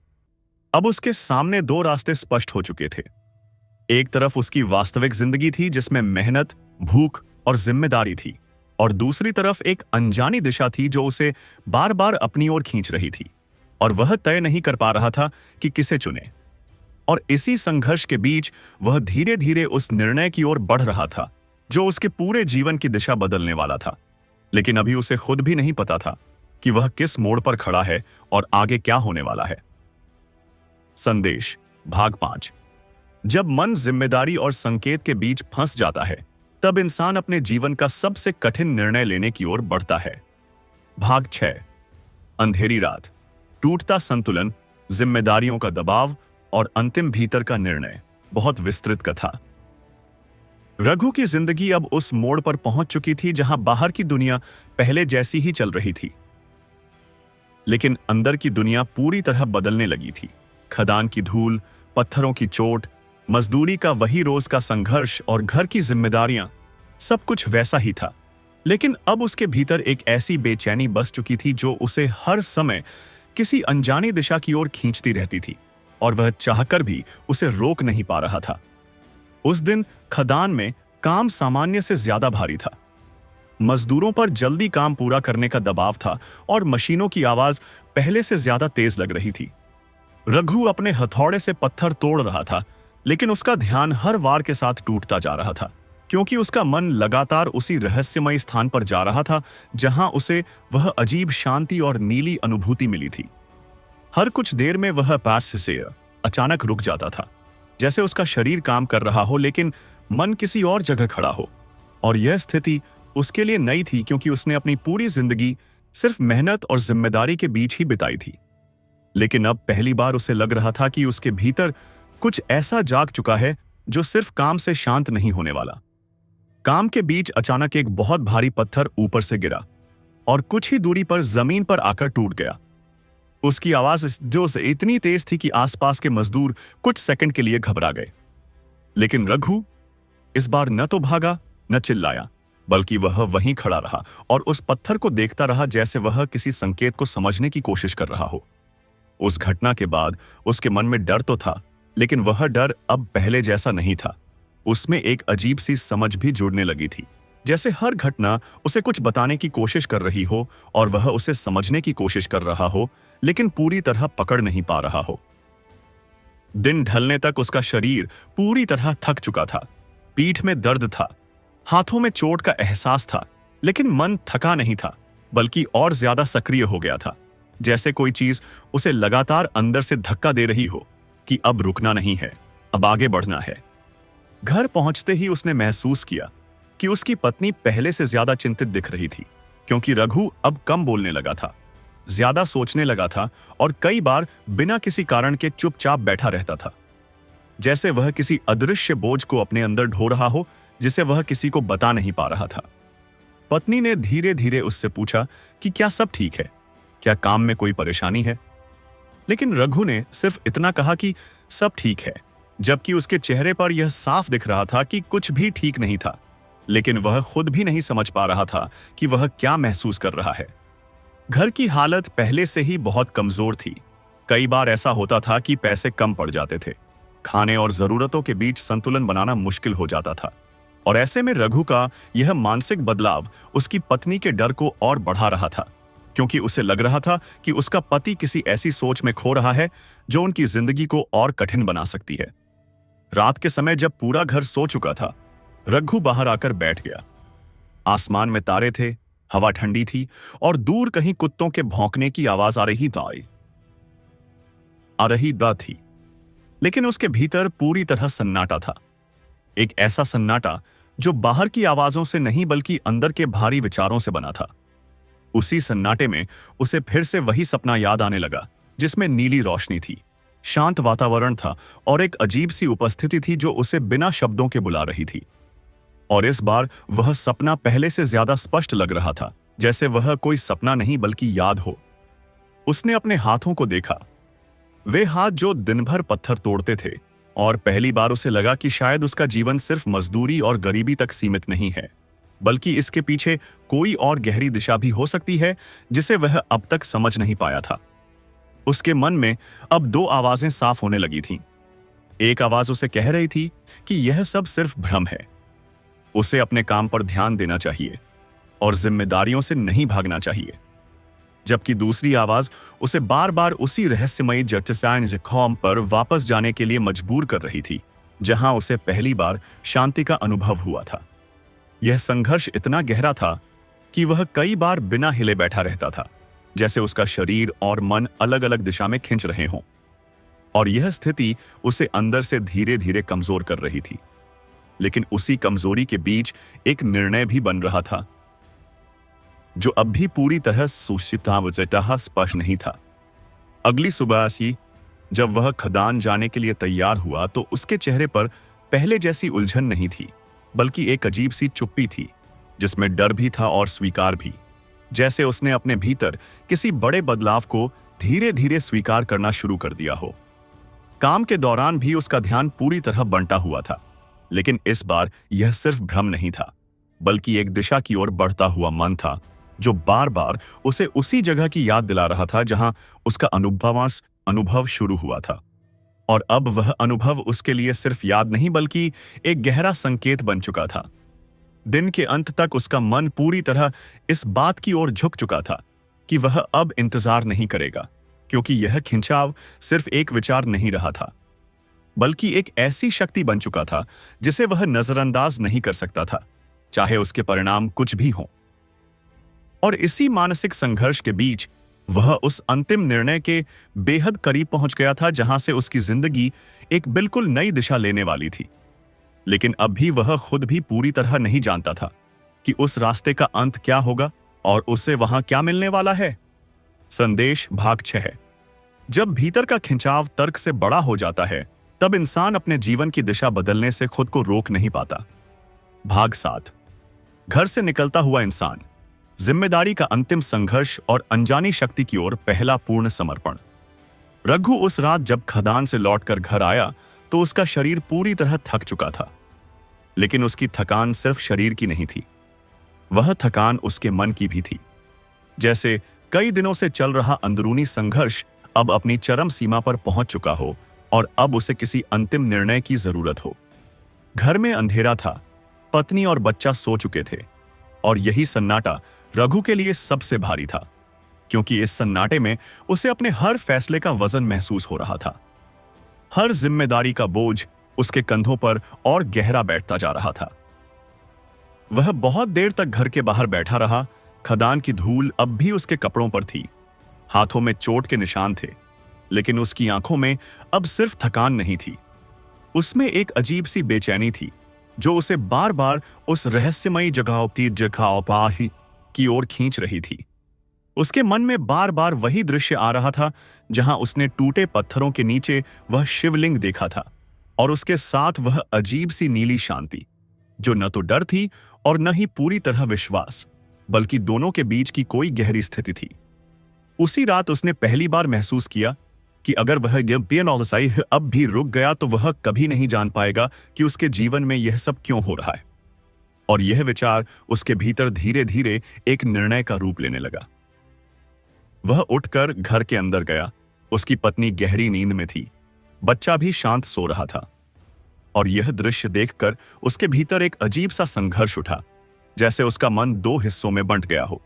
अब उसके सामने दो रास्ते स्पष्ट हो चुके थे। एक तरफ उसकी वास्तविक जिंदगी थी जिसमें मेहनत, भूख और जिम्मेदारी थी, और दूसरी तरफ एक अनजानी दिशा थी जो उसे बार बार अपनी ओर खींच रही थी, और वह तय नहीं कर पा रहा था कि किसे चुने। और इसी संघर्ष के बीच वह धीरे धीरे उस निर्णय की ओर बढ़ रहा था जो उसके पूरे जीवन की दिशा बदलने वाला था। लेकिन अभी उसे खुद भी नहीं पता था कि वह किस मोड़ पर खड़ा है और आगे क्या होने वाला है। संदेश भाग 5। जब मन जिम्मेदारी और संकेत के बीच फंस जाता है, तब इंसान अपने जीवन का सबसे कठिन निर्णय लेने की ओर बढ़ता है। भाग 6। अंधेरी रात, टूटता संतुलन, जिम्मेदारियों का दबाव और अंतिम भीतर का निर्णय। बहुत विस्तृत कथा। रघु की जिंदगी अब उस मोड़ पर पहुंच चुकी थी जहां बाहर की दुनिया पहले जैसी ही चल रही थी, लेकिन अंदर की दुनिया पूरी तरह बदलने लगी थी। खदान की धूल, पत्थरों की चोट, मजदूरी का वही रोज का संघर्ष और घर की जिम्मेदारियां, सब कुछ वैसा ही था। लेकिन अब उसके भीतर एक ऐसी बेचैनी बस चुकी थी जो उसे हर समय किसी अनजानी दिशा की ओर खींचती रहती थी, और वह चाहकर भी उसे रोक नहीं पा रहा था। उस दिन खदान में काम सामान्य से ज्यादा भारी था। मजदूरों पर जल्दी काम पूरा करने का दबाव था और मशीनों की आवाज पहले से ज्यादा तेज लग रही थी। रघु अपने हथौड़े से पत्थर तोड़ रहा था, लेकिन उसका ध्यान हर वार के साथ टूटता जा रहा था, क्योंकि उसका मन लगातार उसी रहस्यमय स्थान पर जा रहा था जहां उसे वह अजीब शांति और नीली अनुभूति मिली थी। हर कुछ देर में वह पास से अचानक रुक जाता था, जैसे उसका शरीर काम कर रहा हो लेकिन मन किसी और जगह खड़ा हो। और यह स्थिति उसके लिए नई थी, क्योंकि उसने अपनी पूरी जिंदगी सिर्फ मेहनत और जिम्मेदारी के बीच ही बिताई थी। लेकिन अब पहली बार उसे लग रहा था कि उसके भीतर कुछ ऐसा जाग चुका है जो सिर्फ काम से शांत नहीं होने वाला। काम के बीच अचानक एक बहुत भारी पत्थर ऊपर से गिरा और कुछ ही दूरी पर जमीन पर आकर टूट गया। उसकी आवाज जो से इतनी तेज थी कि आसपास के मजदूर कुछ सेकंड के लिए घबरा गए। लेकिन रघु इस बार न तो भागा न चिल्लाया, बल्कि वह वहीं खड़ा रहा और उस पत्थर को देखता रहा, जैसे वह किसी संकेत को समझने की कोशिश कर रहा हो। उस घटना के बाद उसके मन में डर तो था, लेकिन वह डर अब पहले जैसा नहीं था। उसमें एक अजीब सी समझ भी जुड़ने लगी थी, जैसे हर घटना उसे कुछ बताने की कोशिश कर रही हो और वह उसे समझने की कोशिश कर रहा हो, लेकिन पूरी तरह पकड़ नहीं पा रहा हो। दिन ढलने तक उसका शरीर पूरी तरह थक चुका था। पीठ में दर्द था, हाथों में चोट का एहसास था, लेकिन मन थका नहीं था, बल्कि और ज्यादा सक्रिय हो गया था, जैसे कोई चीज उसे लगातार अंदर से धक्का दे रही हो कि अब रुकना नहीं है, अब आगे बढ़ना है। घर पहुंचते ही उसने महसूस किया कि उसकी पत्नी पहले से ज्यादा चिंतित दिख रही थी, क्योंकि रघु अब कम बोलने लगा था, ज्यादा सोचने लगा था और कई बार बिना किसी कारण के चुपचाप बैठा रहता था, जैसे वह किसी अदृश्य बोझ को अपने अंदर ढो रहा हो जिसे वह किसी को बता नहीं पा रहा था। पत्नी ने धीरे धीरे उससे पूछा कि क्या सब ठीक है, क्या काम में कोई परेशानी है। लेकिन रघु ने सिर्फ इतना कहा कि सब ठीक है, जबकि उसके चेहरे पर यह साफ दिख रहा था कि कुछ भी ठीक नहीं था, लेकिन वह खुद भी नहीं समझ पा रहा था कि वह क्या महसूस कर रहा है। घर की हालत पहले से ही बहुत कमजोर थी। कई बार ऐसा होता था कि पैसे कम पड़ जाते थे, खाने और जरूरतों के बीच संतुलन बनाना मुश्किल हो जाता था, और ऐसे में रघु का यह मानसिक बदलाव उसकी पत्नी के डर को और बढ़ा रहा था, क्योंकि उसे लग रहा था कि उसका पति किसी ऐसी सोच में खो रहा है जो उनकी जिंदगी को और कठिन बना सकती है। रात के समय जब पूरा घर सो चुका था, रघु बाहर आकर बैठ गया। आसमान में तारे थे, हवा ठंडी थी और दूर कहीं कुत्तों के भौंकने की आवाज आ रही थी, लेकिन उसके भीतर पूरी तरह सन्नाटा था। एक ऐसा सन्नाटा जो बाहर की आवाजों से नहीं बल्कि अंदर के भारी विचारों से बना था। उसी सन्नाटे में उसे फिर से वही सपना याद आने लगा, जिसमें नीली रोशनी थी, शांत वातावरण था और एक अजीब सी उपस्थिति थी जो उसे बिना शब्दों के बुला रही थी। और इस बार वह सपना पहले से ज्यादा स्पष्ट लग रहा था, जैसे वह कोई सपना नहीं बल्कि याद हो। उसने अपने हाथों को देखा, वे हाथ जो दिन भर पत्थर तोड़ते थे, और पहली बार उसे लगा कि शायद उसका जीवन सिर्फ मजदूरी और गरीबी तक सीमित नहीं है, बल्कि इसके पीछे कोई और गहरी दिशा भी हो सकती है जिसे वह अब तक समझ नहीं पाया था। उसके मन में अब दो आवाजें साफ होने लगी थीं। एक आवाज उसे कह रही थी कि यह सब सिर्फ भ्रम है, उसे अपने काम पर ध्यान देना चाहिए और जिम्मेदारियों से नहीं भागना चाहिए, जबकि दूसरी आवाज उसे बार बार उसी रहस्यमयी जगतसाइन पर वापस जाने के लिए मजबूर कर रही थी, जहां उसे पहली बार शांति का अनुभव हुआ था। यह संघर्ष इतना गहरा था कि वह कई बार बिना हिले बैठा रहता था, जैसे उसका शरीर और मन अलग अलग दिशा में खिंच रहे हों, और यह स्थिति उसे अंदर से धीरे धीरे कमजोर कर रही थी। लेकिन उसी कमजोरी के बीच एक निर्णय भी बन रहा था, जो अब भी पूरी तरह स्पष्ट नहीं था। अगली सुबह सी जब वह खदान जाने के लिए तैयार हुआ तो उसके चेहरे पर पहले जैसी उलझन नहीं थी, बल्कि एक अजीब सी चुप्पी थी, जिसमें डर भी था और स्वीकार भी, जैसे उसने अपने भीतर किसी बड़े बदलाव को धीरे धीरे स्वीकार करना शुरू कर दिया हो। काम के दौरान भी उसका ध्यान पूरी तरह बंटा हुआ था, लेकिन इस बार यह सिर्फ भ्रम नहीं था, बल्कि एक दिशा की ओर बढ़ता हुआ मन था जो बार बार उसे उसी जगह की याद दिला रहा था जहां उसका अनुभव शुरू हुआ था। और अब वह अनुभव उसके लिए सिर्फ याद नहीं बल्कि एक गहरा संकेत बन चुका था। दिन के अंत तक उसका मन पूरी तरह इस बात की ओर झुक चुका था कि वह अब इंतजार नहीं करेगा, क्योंकि यह खिंचाव सिर्फ एक विचार नहीं रहा था, बल्कि एक ऐसी शक्ति बन चुका था जिसे वह नजरअंदाज नहीं कर सकता था, चाहे उसके परिणाम कुछ भी हों। और इसी मानसिक संघर्ष के बीच वह उस अंतिम निर्णय के बेहद करीब पहुंच गया था जहां से उसकी जिंदगी एक बिल्कुल नई दिशा लेने वाली थी। लेकिन अब भी वह खुद भी पूरी तरह नहीं जानता था कि उस रास्ते का अंत क्या होगा और उसे वहां क्या मिलने वाला है। संदेश भाग 6। जब भीतर का खिंचाव तर्क से बड़ा हो जाता है तब इंसान अपने जीवन की दिशा बदलने से खुद को रोक नहीं पाता। भाग 7। घर से निकलता हुआ इंसान, जिम्मेदारी का अंतिम संघर्ष और अनजानी शक्ति की ओर पहला पूर्ण समर्पण। रघु उस रात जब खदान से लौटकर घर आया तो उसका शरीर पूरी तरह थक चुका था। लेकिन उसकी थकान सिर्फ शरीर की नहीं थी, वह थकान उसके मन की भी थी। जैसे कई दिनों से चल रहा अंदरूनी संघर्ष अब अपनी चरम सीमा पर पहुंच चुका हो और अब उसे किसी अंतिम निर्णय की जरूरत हो। घर में अंधेरा था, पत्नी और बच्चा सो चुके थे और यही सन्नाटा रघु के लिए सबसे भारी था, क्योंकि इस सन्नाटे में उसे अपने हर फैसले का वजन महसूस हो रहा था। हर जिम्मेदारी का बोझ उसके कंधों पर और गहरा बैठता जा रहा था। वह बहुत देर तक घर के बाहर बैठा रहा। खदान की धूल अब भी उसके कपड़ों पर थी, हाथों में चोट के निशान थे, लेकिन उसकी आंखों में अब सिर्फ थकान नहीं थी, उसमें एक अजीब सी बेचैनी थी जो उसे बार बार उस रहस्यमयी जगह की ओर खींच रही थी। उसके मन में बार बार वही दृश्य आ रहा था जहां उसने टूटे पत्थरों के नीचे वह शिवलिंग देखा था, और उसके साथ वह अजीब सी नीली शांति जो न तो डर थी और न ही पूरी तरह विश्वास, बल्कि दोनों के बीच की कोई गहरी स्थिति थी। उसी रात उसने पहली बार महसूस किया कि अगर वह अब भी रुक गया तो वह कभी नहीं जान पाएगा कि उसके जीवन में यह सब क्यों हो रहा है। और यह विचार उसके भीतर धीरे धीरे एक निर्णय का रूप लेने लगा। वह उठकर घर के अंदर गया। उसकी पत्नी गहरी नींद में थी, बच्चा भी शांत सो रहा था, और यह दृश्य देखकर उसके भीतर एक अजीब सा संघर्ष उठा, जैसे उसका मन दो हिस्सों में बंट गया हो,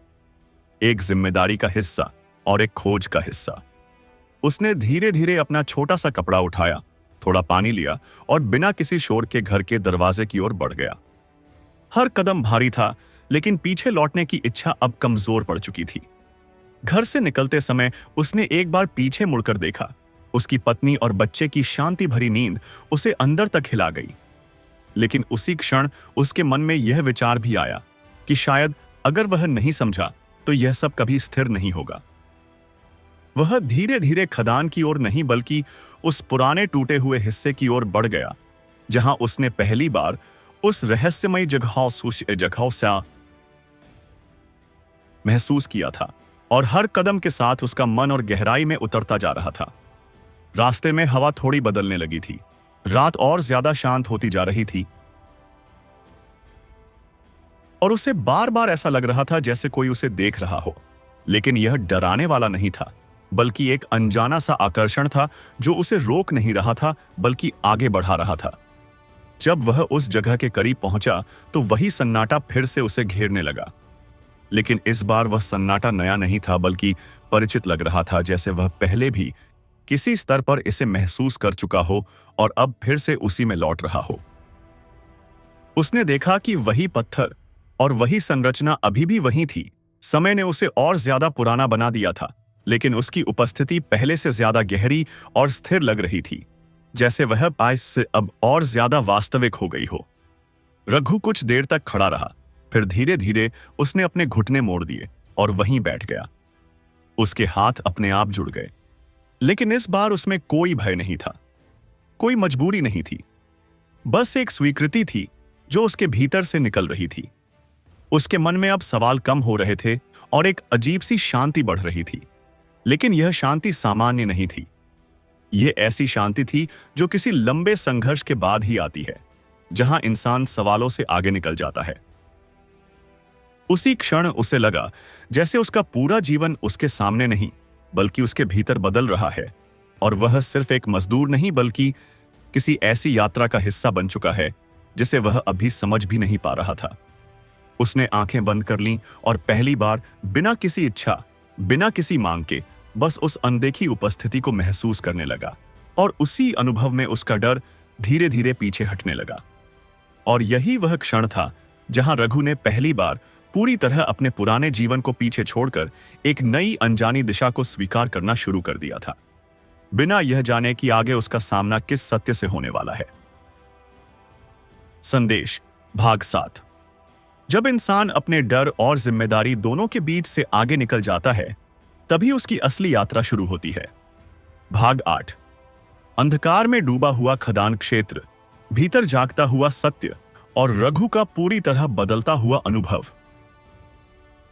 एक जिम्मेदारी का हिस्सा और एक खोज का हिस्सा। उसने धीरे धीरे अपना छोटा सा कपड़ा उठाया, थोड़ा पानी लिया और बिना किसी शोर के घर के दरवाजे की ओर बढ़ गया। हर कदम भारी था, लेकिन पीछे लौटने की इच्छा अब कमजोर पड़ चुकी थी। घर से निकलते समय उसने एक बार पीछे मुड़कर देखा। उसकी पत्नी और बच्चे की शांति भरी नींद उसे अंदर तक हिला गई। लेकिन उसी क्षण उसके मन में यह विचार भी आया कि शायद अगर वह नहीं समझा तो यह सब कभी स्थिर नहीं होगा। वह धीरे धीरे खदान की ओर नहीं बल्कि उस पुराने टूटे हुए हिस्से की ओर बढ़ गया जहां उसने पहली बार उस रहस्यमयी जगह से महसूस किया था, और हर कदम के साथ उसका मन और गहराई में उतरता जा रहा था। रास्ते में हवा थोड़ी बदलने लगी थी, रात और ज्यादा शांत होती जा रही थी, और उसे बार बार ऐसा लग रहा था जैसे कोई उसे देख रहा हो। लेकिन यह डराने वाला नहीं था, बल्कि एक अनजाना सा आकर्षण था जो उसे रोक नहीं रहा था बल्कि आगे बढ़ा रहा था। जब वह उस जगह के करीब पहुंचा तो वही सन्नाटा फिर से उसे घेरने लगा। लेकिन इस बार वह सन्नाटा नया नहीं था बल्कि परिचित लग रहा था, जैसे वह पहले भी किसी स्तर पर इसे महसूस कर चुका हो और अब फिर से उसी में लौट रहा हो। उसने देखा कि वही पत्थर और वही संरचना अभी भी वही थी। समय ने उसे और ज्यादा पुराना बना दिया था, लेकिन उसकी उपस्थिति पहले से ज्यादा गहरी और स्थिर लग रही थी, जैसे वह आज से अब और ज्यादा वास्तविक हो गई हो। रघु कुछ देर तक खड़ा रहा, फिर धीरे धीरे उसने अपने घुटने मोड़ दिए और वहीं बैठ गया। उसके हाथ अपने आप जुड़ गए, लेकिन इस बार उसमें कोई भय नहीं था, कोई मजबूरी नहीं थी, बस एक स्वीकृति थी जो उसके भीतर से निकल रही थी। उसके मन में अब सवाल कम हो रहे थे और एक अजीब सी शांति बढ़ रही थी। लेकिन यह शांति सामान्य नहीं थी, यह ऐसी शांति थी जो किसी लंबे संघर्ष के बाद ही आती है, जहां इंसान सवालों से आगे निकल जाता है। उसी क्षण उसे लगा जैसे उसका पूरा जीवन उसके सामने नहीं बल्कि उसके भीतर बदल रहा है, और वह सिर्फ एक मजदूर नहीं बल्कि किसी ऐसी यात्रा का हिस्सा बन चुका है जिसे वह अभी समझ भी नहीं पा रहा था। उसने आंखें बंद कर लीं और पहली बार बिना किसी इच्छा, बिना किसी मांग के बस उस अनदेखी उपस्थिति को महसूस करने लगा, और उसी अनुभव में उसका डर धीरे धीरे पीछे हटने लगा। और यही वह क्षण था जहां रघु ने पहली बार पूरी तरह अपने पुराने जीवन को पीछे छोड़कर एक नई अनजानी दिशा को स्वीकार करना शुरू कर दिया था, बिना यह जाने कि आगे उसका सामना किस सत्य से होने वाला है। संदेश भाग 7। जब इंसान अपने डर और जिम्मेदारी दोनों के बीच से आगे निकल जाता है, तभी उसकी असली यात्रा शुरू होती है। भाग 8। अंधकार में डूबा हुआ खदान क्षेत्र, भीतर जागता हुआ सत्य और रघु का पूरी तरह बदलता हुआ अनुभव।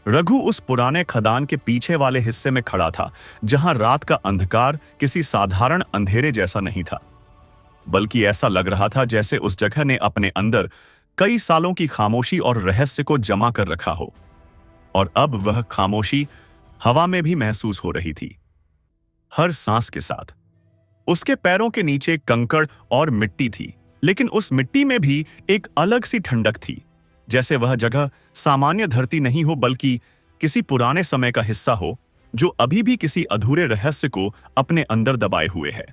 रघु उस पुराने खदान के पीछे वाले हिस्से में खड़ा था, जहां रात का अंधकार किसी साधारण अंधेरे जैसा नहीं था, बल्कि ऐसा लग रहा था जैसे उस जगह ने अपने अंदर कई सालों की खामोशी और रहस्य को जमा कर रखा हो। और अब वह खामोशी हवा में भी महसूस हो रही थी, हर सांस के साथ। उसके पैरों के नीचे कंकड़ और मिट्टी थी, लेकिन उस मिट्टी में भी एक अलग सी ठंडक थी, जैसे वह जगह सामान्य धरती नहीं हो बल्कि किसी पुराने समय का हिस्सा हो जो अभी भी किसी अधूरे रहस्य को अपने अंदर दबाए हुए है।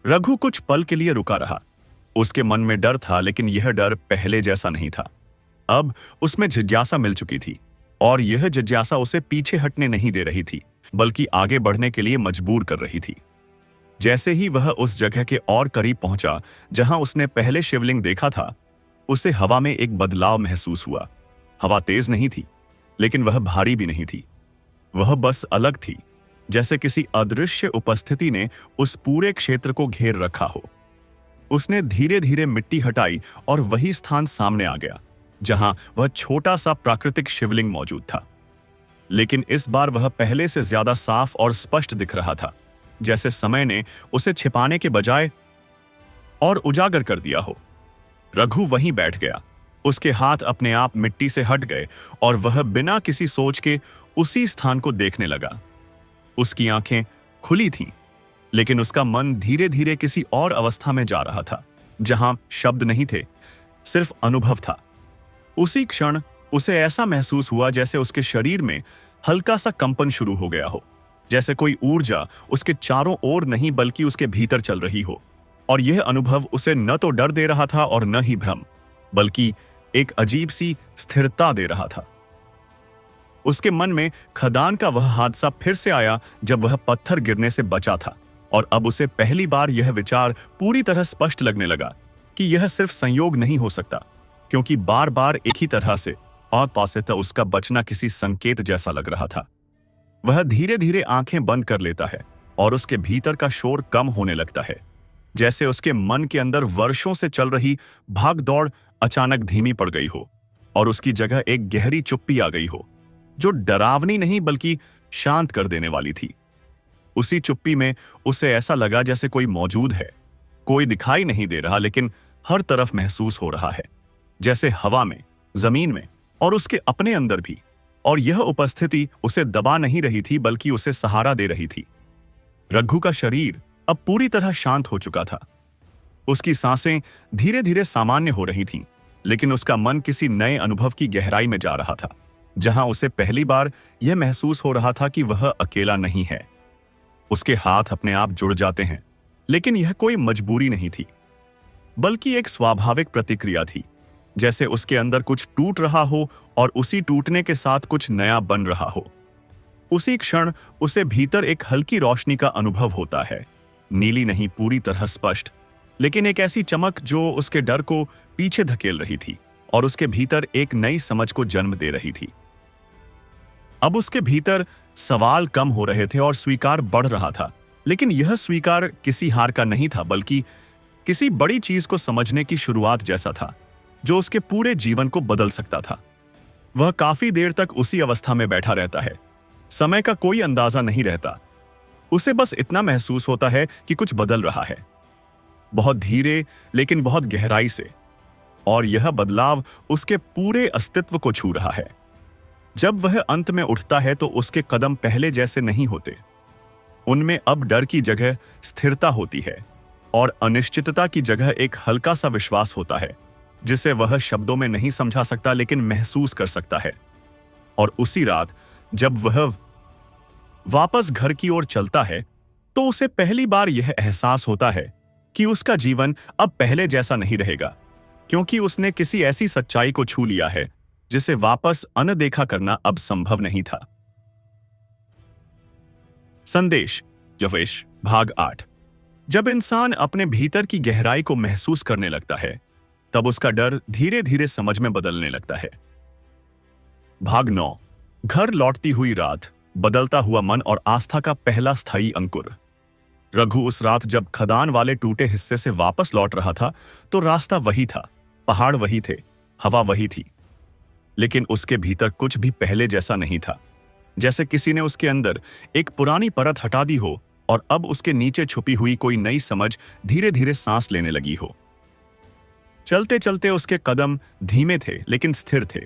रघु कुछ पल के लिए रुका रहा। उसके मन में डर था, लेकिन यह डर पहले जैसा नहीं था। अब उसमें जिज्ञासा मिल चुकी थी, और यह जिज्ञासा उसे पीछे हटने नहीं दे रही थी, बल्कि आगे बढ़ने के लिए मजबूर कर रही थी। जैसे ही वह उस जगह के और करीब पहुंचा जहां उसने पहले शिवलिंग देखा था, उसे हवा में एक बदलाव महसूस हुआ। हवा तेज नहीं थी, लेकिन वह भारी भी नहीं थी। वह बस अलग थी, जैसे किसी अदृश्य उपस्थिति ने उस पूरे क्षेत्र को घेर रखा हो। उसने धीरे धीरे मिट्टी हटाई और वही स्थान सामने आ गया जहां वह छोटा सा प्राकृतिक शिवलिंग मौजूद था। लेकिन इस बार वह पहले से ज्यादा साफ और स्पष्ट दिख रहा था, जैसे समय ने उसे छिपाने के बजाय और उजागर कर दिया हो। रघु वहीं बैठ गया। उसके हाथ अपने आप मिट्टी से हट गए और वह बिना किसी सोच के उसी स्थान को देखने लगा। उसकी आंखें खुली थीं, लेकिन उसका मन धीरे धीरे किसी और अवस्था में जा रहा था, जहां शब्द नहीं थे, सिर्फ अनुभव था। उसी क्षण उसे ऐसा महसूस हुआ जैसे उसके शरीर में हल्का सा कंपन शुरू हो गया हो, जैसे कोई ऊर्जा उसके चारों ओर नहीं बल्कि उसके भीतर चल रही हो। और यह अनुभव उसे न तो डर दे रहा था और न ही भ्रम, बल्कि एक अजीब सी स्थिरता दे रहा था। उसके मन में खदान का वह हादसा फिर से आया जब वह पत्थर गिरने से बचा था, और अब उसे पहली बार यह विचार पूरी तरह स्पष्ट लगने लगा कि यह सिर्फ संयोग नहीं हो सकता, क्योंकि बार बार एक ही तरह से और पासे उसका बचना किसी संकेत जैसा लग रहा था। वह धीरे धीरे आंखें बंद कर लेता है और उसके भीतर का शोर कम होने लगता है, जैसे उसके मन के अंदर वर्षों से चल रही भाग दौड़ अचानक धीमी पड़ गई हो और उसकी जगह एक गहरी चुप्पी आ गई हो, जो डरावनी नहीं बल्कि शांत कर देने वाली थी। उसी चुप्पी में उसे ऐसा लगा जैसे कोई मौजूद है। कोई दिखाई नहीं दे रहा, लेकिन हर तरफ महसूस हो रहा है, जैसे हवा में, जमीन में और उसके अपने अंदर भी। और यह उपस्थिति उसे दबा नहीं रही थी बल्कि उसे सहारा दे रही थी। रघु का शरीर अब पूरी तरह शांत हो चुका था। उसकी सांसें धीरे धीरे सामान्य हो रही थीं, लेकिन उसका मन किसी नए अनुभव की गहराई में जा रहा था, जहां उसे पहली बार यह महसूस हो रहा था कि वह अकेला नहीं है। उसके हाथ अपने आप जुड़ जाते हैं, लेकिन यह कोई मजबूरी नहीं थी, बल्कि एक स्वाभाविक प्रतिक्रिया थी, जैसे उसके अंदर कुछ टूट रहा हो और उसी टूटने के साथ कुछ नया बन रहा हो। उसी क्षण उसे भीतर एक हल्की रोशनी का अनुभव होता है, नीली नहीं, पूरी तरह स्पष्ट, लेकिन एक ऐसी चमक जो उसके डर को पीछे धकेल रही थी और उसके भीतर एक नई समझ को जन्म दे रही थी। अब उसके भीतर सवाल कम हो रहे थे और स्वीकार बढ़ रहा था, लेकिन यह स्वीकार किसी हार का नहीं था, बल्कि किसी बड़ी चीज को समझने की शुरुआत जैसा था, जो उसके पूरे जीवन को बदल सकता था। वह काफी देर तक उसी अवस्था में बैठा रहता है। समय का कोई अंदाजा नहीं रहता। उसे बस इतना महसूस होता है कि कुछ बदल रहा है, बहुत धीरे लेकिन बहुत गहराई से, और यह बदलाव उसके पूरे अस्तित्व को छू रहा है। जब वह अंत में उठता है तो उसके कदम पहले जैसे नहीं होते। उनमें अब डर की जगह स्थिरता होती है और अनिश्चितता की जगह एक हल्का सा विश्वास होता है, जिसे वह शब्दों में नहीं समझा सकता लेकिन महसूस कर सकता है। और उसी रात जब वह वापस घर की ओर चलता है तो उसे पहली बार यह एहसास होता है कि उसका जीवन अब पहले जैसा नहीं रहेगा, क्योंकि उसने किसी ऐसी सच्चाई को छू लिया है जिसे वापस अनदेखा करना अब संभव नहीं था। संदेश जवेश भाग 8। जब इंसान अपने भीतर की गहराई को महसूस करने लगता है, तब उसका डर धीरे धीरे समझ में बदलने लगता है। भाग 9। घर लौटती हुई रात, बदलता हुआ मन और आस्था का पहला स्थायी अंकुर। रघु उस रात जब खदान वाले टूटे हिस्से से वापस लौट रहा था तो रास्ता वही था, पहाड़ वही थे, हवा वही थी, लेकिन उसके भीतर कुछ भी पहले जैसा नहीं था। जैसे किसी ने उसके अंदर एक पुरानी परत हटा दी हो और अब उसके नीचे छुपी हुई कोई नई समझ धीरे धीरे सांस लेने लगी हो। चलते चलते उसके कदम धीमे थे लेकिन स्थिर थे।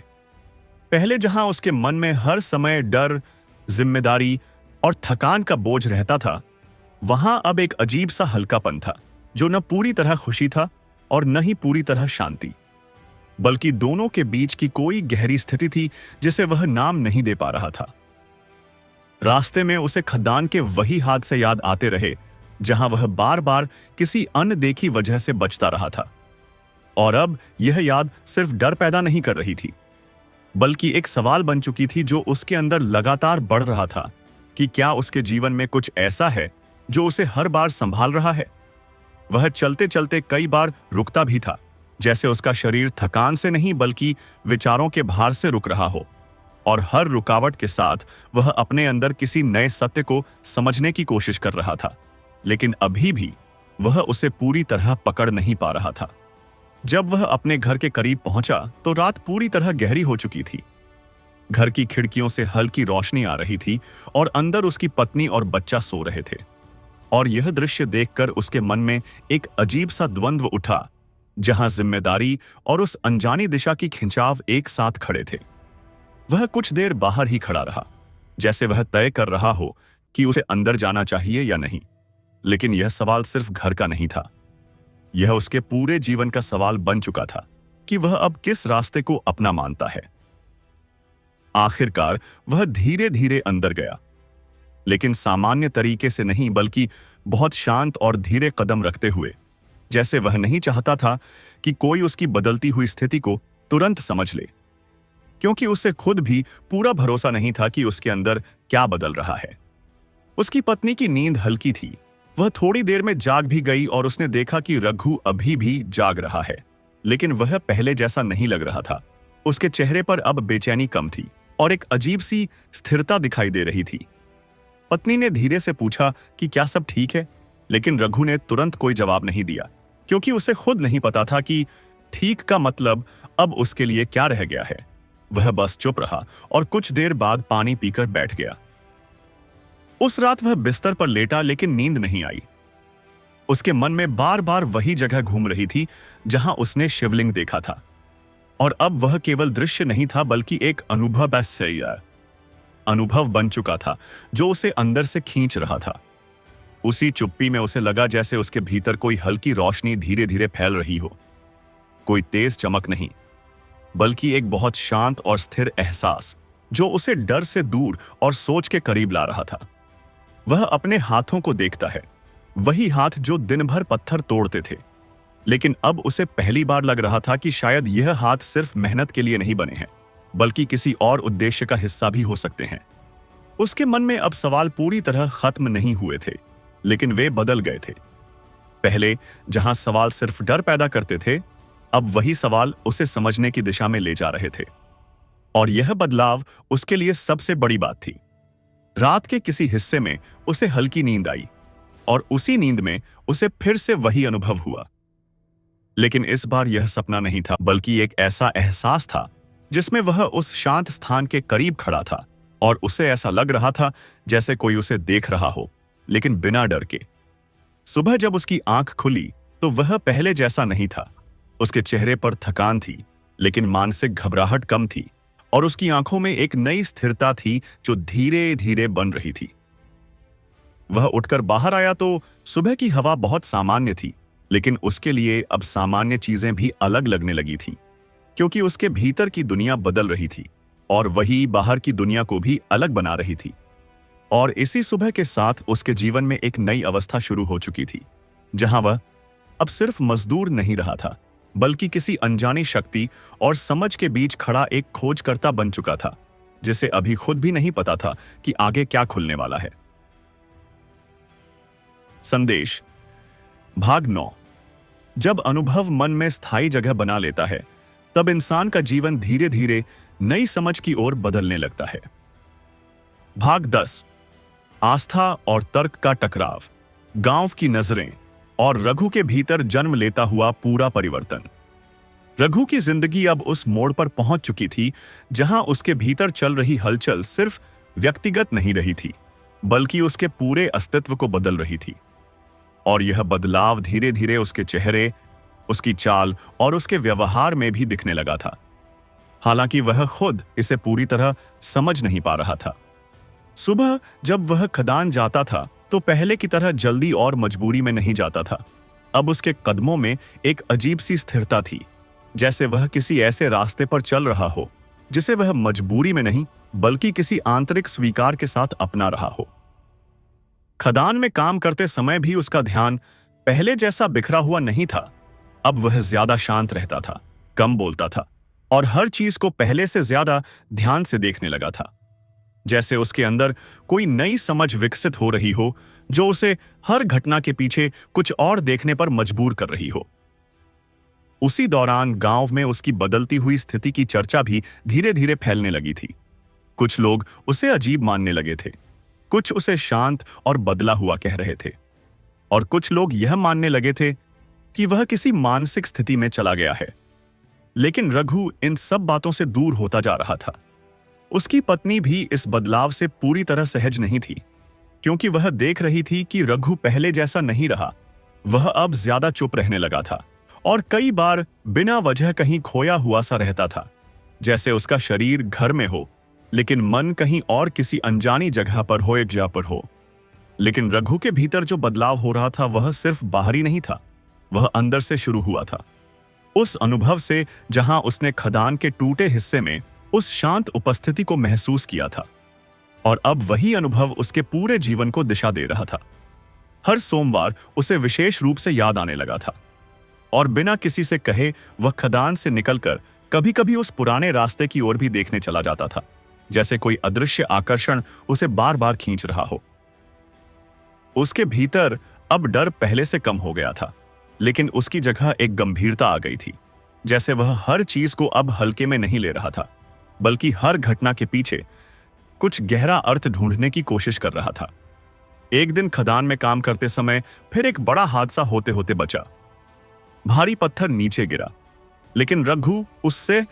पहले जहां उसके मन में हर समय डर, जिम्मेदारी और थकान का बोझ रहता था, वहां अब एक अजीब सा हल्कापन था, जो न पूरी तरह खुशी था और न ही पूरी तरह शांति, बल्कि दोनों के बीच की कोई गहरी स्थिति थी जिसे वह नाम नहीं दे पा रहा था। रास्ते में उसे खदान के वही हादसे याद आते रहे जहां वह बार बार किसी अनदेखी वजह से बचता रहा था। और अब यह याद सिर्फ डर पैदा नहीं कर रही थी, बल्कि एक सवाल बन चुकी थी जो उसके अंदर लगातार बढ़ रहा था कि क्या उसके जीवन में कुछ ऐसा है जो उसे हर बार संभाल रहा है। वह चलते चलते कई बार रुकता भी था, जैसे उसका शरीर थकान से नहीं बल्कि विचारों के भार से रुक रहा हो, और हर रुकावट के साथ वह अपने अंदर किसी नए सत्य को समझने की कोशिश कर रहा था, लेकिन अभी भी वह उसे पूरी तरह पकड़ नहीं पा रहा था। जब वह अपने घर के करीब पहुंचा तो रात पूरी तरह गहरी हो चुकी थी। घर की खिड़कियों से हल्की रोशनी आ रही थी और अंदर उसकी पत्नी और बच्चा सो रहे थे। और यह दृश्य देखकर उसके मन में एक अजीब सा द्वंद्व उठा, जहां जिम्मेदारी और उस अनजानी दिशा की खिंचाव एक साथ खड़े थे। वह कुछ देर बाहर ही खड़ा रहा, जैसे वह तय कर रहा हो कि उसे अंदर जाना चाहिए या नहीं। लेकिन यह सवाल सिर्फ घर का नहीं था, यह उसके पूरे जीवन का सवाल बन चुका था कि वह अब किस रास्ते को अपना मानता है। आखिरकार वह धीरे धीरे अंदर गया, लेकिन सामान्य तरीके से नहीं, बल्कि बहुत शांत और धीरे कदम रखते हुए, जैसे वह नहीं चाहता था कि कोई उसकी बदलती हुई स्थिति को तुरंत समझ ले, क्योंकि उसे खुद भी पूरा भरोसा नहीं था कि उसके अंदर क्या बदल रहा है। उसकी पत्नी की नींद हल्की थी। वह थोड़ी देर में जाग भी गई और उसने देखा कि रघु अभी भी जाग रहा है, लेकिन वह पहले जैसा नहीं लग रहा था। उसके चेहरे पर अब बेचैनी कम थी और एक अजीब सी स्थिरता दिखाई दे रही थी। पत्नी ने धीरे से पूछा कि क्या सब ठीक है, लेकिन रघु ने तुरंत कोई जवाब नहीं दिया, क्योंकि उसे खुद नहीं पता था कि ठीक का मतलब अब उसके लिए क्या रह गया है। वह बस चुप रहा और कुछ देर बाद पानी पीकर बैठ गया। उस रात वह बिस्तर पर लेटा, लेकिन नींद नहीं आई। उसके मन में बार बार वही जगह घूम रही थी जहां उसने शिवलिंग देखा था, और अब वह केवल दृश्य नहीं था बल्कि एक अनुभव बन चुका था जो उसे अंदर से खींच रहा था। उसी चुप्पी में उसे लगा जैसे उसके भीतर कोई हल्की रोशनी धीरे धीरे फैल रही हो। कोई तेज चमक नहीं, बल्कि एक बहुत शांत और स्थिर एहसास जो उसे डर से दूर और सोच के करीब ला रहा था। वह अपने हाथों को देखता है, वही हाथ जो दिन भर पत्थर तोड़ते थे, लेकिन अब उसे पहली बार लग रहा था कि शायद यह हाथ सिर्फ मेहनत के लिए नहीं बने हैं, बल्कि किसी और उद्देश्य का हिस्सा भी हो सकते हैं। उसके मन में अब सवाल पूरी तरह खत्म नहीं हुए थे, लेकिन वे बदल गए थे। पहले जहां सवाल सिर्फ डर पैदा करते थे, अब वही सवाल उसे समझने की दिशा में ले जा रहे थे। और यह बदलाव उसके लिए सबसे बड़ी बात थी। रात के किसी हिस्से में उसे हल्की नींद आई, और उसी नींद में उसे फिर से वही अनुभव हुआ। लेकिन इस बार यह सपना नहीं था, बल्कि एक ऐसा एहसास था जिसमें वह उस शांत स्थान के करीब खड़ा था, और उसे ऐसा लग रहा था जैसे कोई उसे देख रहा हो, लेकिन बिना डर के। सुबह जब उसकी आंख खुली तो वह पहले जैसा नहीं था। उसके चेहरे पर थकान थी, लेकिन मानसिक घबराहट कम थी, और उसकी आंखों में एक नई स्थिरता थी जो धीरे धीरे बन रही थी। वह उठकर बाहर आया तो सुबह की हवा बहुत सामान्य थी, लेकिन उसके लिए अब सामान्य चीजें भी अलग लगने लगी थी, क्योंकि उसके भीतर की दुनिया बदल रही थी और वही बाहर की दुनिया को भी अलग बना रही थी। और इसी सुबह के साथ उसके जीवन में एक नई अवस्था शुरू हो चुकी थी, जहां वह अब सिर्फ मजदूर नहीं रहा था, बल्कि किसी अनजानी शक्ति और समझ के बीच खड़ा एक खोजकर्ता बन चुका था, जिसे अभी खुद भी नहीं पता था कि आगे क्या खुलने वाला है। संदेश भाग 9। जब अनुभव मन में स्थायी जगह बना लेता है, तब इंसान का जीवन धीरे धीरे नई समझ की ओर बदलने लगता है। भाग 10। आस्था और तर्क का टकराव। गांव की नजरें और रघु के भीतर जन्म लेता हुआ पूरा परिवर्तन। रघु की जिंदगी अब उस मोड़ पर पहुंच चुकी थी जहां उसके भीतर चल रही हलचल सिर्फ व्यक्तिगत नहीं रही थी, बल्कि उसके पूरे अस्तित्व को बदल रही थी। और यह बदलाव धीरे धीरे उसके चेहरे, उसकी चाल और उसके व्यवहार में भी दिखने लगा था, हालांकि वह खुद इसे पूरी तरह समझ नहीं पा रहा था। सुबह जब वह खदान जाता था तो पहले की तरह जल्दी और मजबूरी में नहीं जाता था। अब उसके कदमों में एक अजीब सी स्थिरता थी, जैसे वह किसी ऐसे रास्ते पर चल रहा हो जिसे वह मजबूरी में नहीं बल्कि किसी आंतरिक स्वीकार के साथ अपना रहा हो। खदान में काम करते समय भी उसका ध्यान पहले जैसा बिखरा हुआ नहीं था। अब वह ज्यादा शांत रहता था, कम बोलता था और हर चीज को पहले से ज्यादा ध्यान से देखने लगा था, जैसे उसके अंदर कोई नई समझ विकसित हो रही हो जो उसे हर घटना के पीछे कुछ और देखने पर मजबूर कर रही हो। उसी दौरान गांव में उसकी बदलती हुई स्थिति की चर्चा भी धीरे धीरे फैलने लगी थी। कुछ लोग उसे अजीब मानने लगे थे, कुछ उसे शांत और बदला हुआ कह रहे थे, और कुछ लोग यह मानने लगे थे कि वह किसी मानसिक स्थिति में चला गया है। लेकिन रघु इन सब बातों से दूर होता जा रहा था। उसकी पत्नी भी इस बदलाव से पूरी तरह सहज नहीं थी, क्योंकि वह देख रही थी कि रघु पहले जैसा नहीं रहा। वह अब ज्यादा चुप रहने लगा था और कई बार बिना वजह कहीं खोया हुआ सा रहता था, जैसे उसका शरीर घर में हो लेकिन मन कहीं और किसी अनजानी जगह पर हो, एक जगह पर हो। लेकिन रघु के भीतर जो बदलाव हो रहा था वह सिर्फ बाहरी नहीं था, वह अंदर से शुरू हुआ था। उस अनुभव से जहां उसने खदान के टूटे हिस्से में उस शांत उपस्थिति को महसूस किया था, और अब वही अनुभव उसके पूरे जीवन को दिशा दे रहा था। हर सोमवार उसे विशेष रूप से याद आने लगा था, और बिना किसी से कहे वह खदान से निकलकर कभी-कभी उस पुराने रास्ते की ओर भी देखने चला जाता था, जैसे कोई अदृश्य आकर्षण उसे बार बार खींच रहा हो। उसके भीतर अब डर पहले से कम हो गया था, लेकिन उसकी जगह एक गंभीरता आ गई थी, जैसे वह हर चीज को अब हल्के में नहीं ले रहा था, बल्कि हर घटना के पीछे कुछ गहरा अर्थ ढूंढने की कोशिश कर रहा था। एक दिन खदान में काम करते समय फिर एक बड़ा हादसा होते होते बचा। भारी पत्थर नीचे गिरा, लेकिन रघु उससे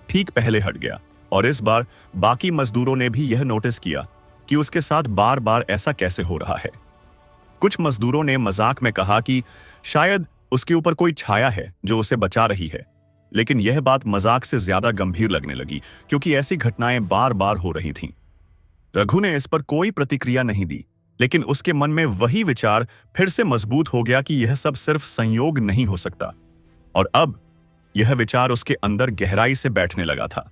ठीक पहले हट गया, और इस बार बाकी मजदूरों ने भी यह नोटिस किया कि उसके साथ बार बार ऐसा कैसे हो रहा है। कुछ मजदूरों ने मजाक में कहा कि शायद उसके ऊपर कोई छाया है जो उसे बचा रही है, लेकिन यह बात मजाक से ज्यादा गंभीर लगने लगी, क्योंकि ऐसी घटनाएं बार बार हो रही थीं। रघु ने इस पर कोई प्रतिक्रिया नहीं दी, लेकिन उसके मन में वही विचार फिर से मजबूत हो गया कि यह सब सिर्फ संयोग नहीं हो सकता। और अब यह विचार उसके अंदर गहराई से बैठने लगा था।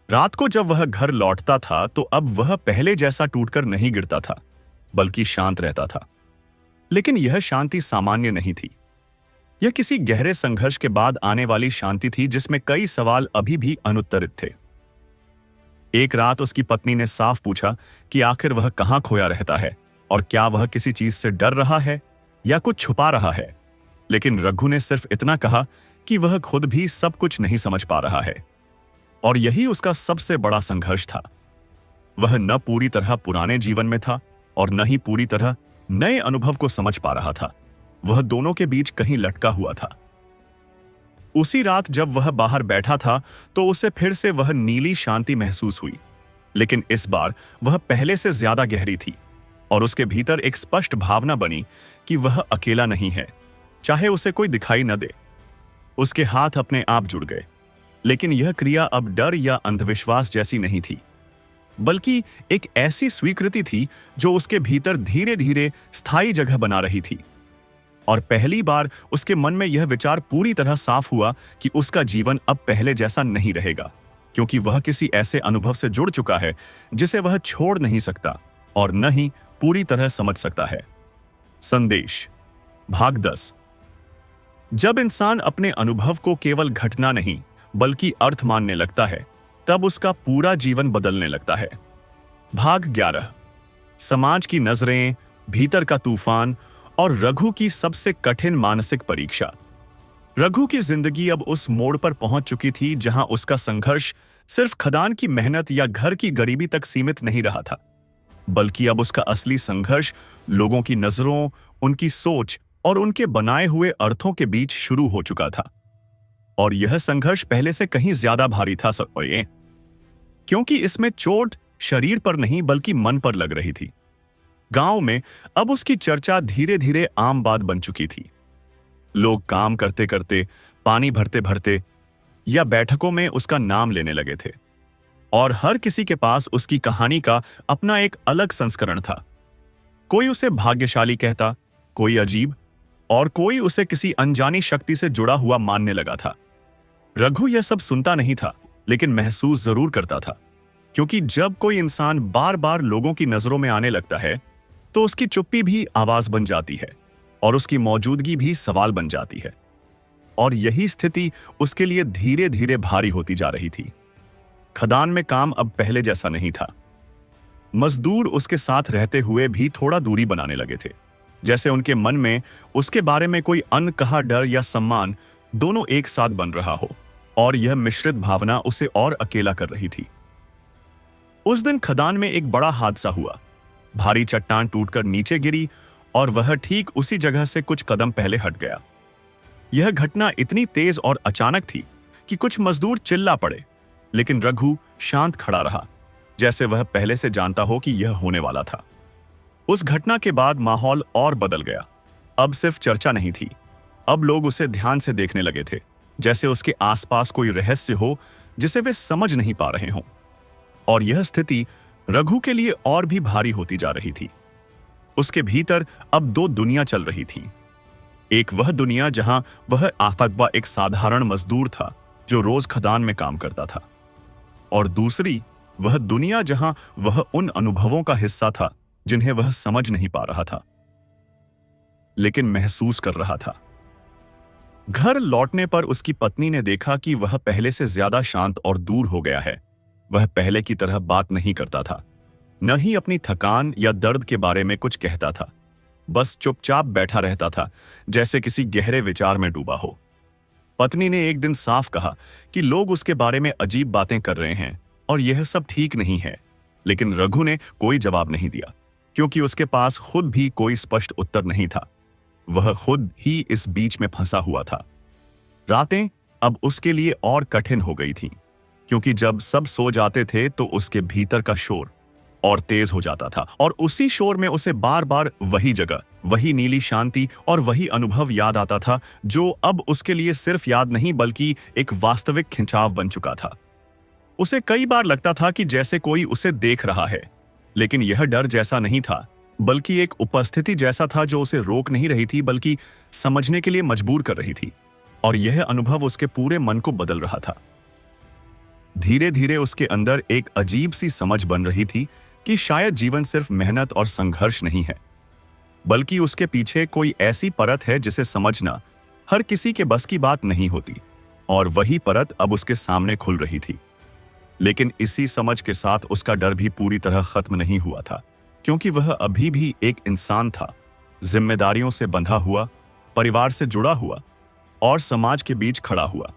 रात को जब वह घर लौटता था तो अब वह पहले जैसा टूटकर नहीं गिरता था, बल्कि शांत रहता था। लेकिन यह शांति सामान्य नहीं थी। यह किसी गहरे संघर्ष के बाद आने वाली शांति थी, जिसमें कई सवाल अभी भी अनुत्तरित थे। एक रात उसकी पत्नी ने साफ पूछा कि आखिर वह कहां खोया रहता है, और क्या वह किसी चीज से डर रहा है या कुछ छुपा रहा है। लेकिन रघु ने सिर्फ इतना कहा कि वह खुद भी सब कुछ नहीं समझ पा रहा है, और यही उसका सबसे बड़ा संघर्ष था। वह न पूरी तरह पुराने जीवन में था और न ही पूरी तरह नए अनुभव को समझ पा रहा था। वह दोनों के बीच कहीं लटका हुआ था। उसी रात जब वह बाहर बैठा था तो उसे फिर से वह नीली शांति महसूस हुई, लेकिन इस बार वह पहले से ज्यादा गहरी थी, और उसके भीतर एक स्पष्ट भावना बनी कि वह अकेला नहीं है, चाहे उसे कोई दिखाई न दे। उसके हाथ अपने आप जुड़ गए, लेकिन यह क्रिया अब डर या अंधविश्वास जैसी नहीं थी, बल्कि एक ऐसी स्वीकृति थी जो उसके भीतर धीरे धीरे स्थायी जगह बना रही थी। और पहली बार उसके मन में यह विचार पूरी तरह साफ हुआ कि उसका जीवन अब पहले जैसा नहीं रहेगा, क्योंकि वह किसी ऐसे अनुभव से जुड़ चुका है जिसे वह छोड़ नहीं सकता और न ही पूरी तरह समझ सकता है। संदेश भाग 10। जब इंसान अपने अनुभव को केवल घटना नहीं बल्कि अर्थ मानने लगता है, तब उसका पूरा जीवन बदलने लगता है। भाग 11। समाज की नजरें, भीतर का तूफान और रघु की सबसे कठिन मानसिक परीक्षा। रघु की जिंदगी अब उस मोड़ पर पहुंच चुकी थी जहां उसका संघर्ष सिर्फ खदान की मेहनत या घर की गरीबी तक सीमित नहीं रहा था। बल्कि अब उसका असली संघर्ष लोगों की नजरों, उनकी सोच और उनके बनाए हुए अर्थों के बीच शुरू हो चुका था। और यह संघर्ष पहले से कहीं ज्यादा भारी था सबको, क्योंकि इसमें चोट शरीर पर नहीं बल्कि मन पर लग रही थी। गांव में अब उसकी चर्चा धीरे धीरे आम बात बन चुकी थी। लोग काम करते करते, पानी भरते भरते या बैठकों में उसका नाम लेने लगे थे, और हर किसी के पास उसकी कहानी का अपना एक अलग संस्करण था। कोई उसे भाग्यशाली कहता, कोई अजीब, और कोई उसे किसी अनजानी शक्ति से जुड़ा हुआ मानने लगा था। रघु यह सब सुनता नहीं था, लेकिन महसूस जरूर करता था, क्योंकि जब कोई इंसान बार बार लोगों की नजरों में आने लगता है तो उसकी चुप्पी भी आवाज बन जाती है और उसकी मौजूदगी भी सवाल बन जाती है। और यही स्थिति उसके लिए धीरे धीरे भारी होती जा रही थी। खदान में काम अब पहले जैसा नहीं था। मजदूर उसके साथ रहते हुए भी थोड़ा दूरी बनाने लगे थे, जैसे उनके मन में उसके बारे में कोई अनकहा डर या सम्मान दोनों एक साथ बन रहा हो, और यह मिश्रित भावना उसे और अकेला कर रही थी। उस दिन खदान में एक बड़ा हादसा हुआ। भारी चट्टान टूटकर नीचे गिरी और वह ठीक उसी जगह से कुछ कदम पहले हट गया। यह घटना इतनी तेज और अचानक थी कि कुछ मजदूर चिल्ला पड़े, लेकिन रघु शांत खड़ा रहा, जैसे वह पहले से जानता हो कि यह होने वाला था। उस घटना के बाद माहौल और बदल गया। अब सिर्फ चर्चा नहीं थी, अब लोग उसे ध्यान से देखने लगे थे, जैसे उसके आसपास कोई रहस्य हो जिसे वे समझ नहीं पा रहे हों। और यह स्थिति रघु के लिए और भी भारी होती जा रही थी। उसके भीतर अब दो दुनिया चल रही थी। एक वह दुनिया जहां वह आफकबा एक साधारण मजदूर था जो रोज खदान में काम करता था, और दूसरी वह दुनिया जहां वह उन अनुभवों का हिस्सा था जिन्हें वह समझ नहीं पा रहा था, लेकिन महसूस कर रहा था। घर लौटने पर उसकी पत्नी ने देखा कि वह पहले से ज्यादा शांत और दूर हो गया है। वह पहले की तरह बात नहीं करता था, न ही अपनी थकान या दर्द के बारे में कुछ कहता था। बस चुपचाप बैठा रहता था, जैसे किसी गहरे विचार में डूबा हो। पत्नी ने एक दिन साफ कहा कि लोग उसके बारे में अजीब बातें कर रहे हैं और यह सब ठीक नहीं है, लेकिन रघु ने कोई जवाब नहीं दिया, क्योंकि उसके पास खुद भी कोई स्पष्ट उत्तर नहीं था। वह खुद ही इस बीच में फंसा हुआ था। रातें अब उसके लिए और कठिन हो गई थीं, क्योंकि जब सब सो जाते थे तो उसके भीतर का शोर और तेज हो जाता था, और उसी शोर में उसे बार बार वही जगह, वही नीली शांति और वही अनुभव याद आता था, जो अब उसके लिए सिर्फ याद नहीं बल्कि एक वास्तविक खिंचाव बन चुका था। उसे कई बार लगता था कि जैसे कोई उसे देख रहा है, लेकिन यह डर जैसा नहीं था, बल्कि एक उपस्थिति जैसा था जो उसे रोक नहीं रही थी बल्कि समझने के लिए मजबूर कर रही थी। और यह अनुभव उसके पूरे मन को बदल रहा था। धीरे धीरे उसके अंदर एक अजीब सी समझ बन रही थी कि शायद जीवन सिर्फ मेहनत और संघर्ष नहीं है, बल्कि उसके पीछे कोई ऐसी परत है जिसे समझना हर किसी के बस की बात नहीं होती। और वही परत अब उसके सामने खुल रही थी। लेकिन इसी समझ के साथ उसका डर भी पूरी तरह खत्म नहीं हुआ था, क्योंकि वह अभी भी एक इंसान था, जिम्मेदारियों से बंधा हुआ, परिवार से जुड़ा हुआ और समाज के बीच खड़ा हुआ।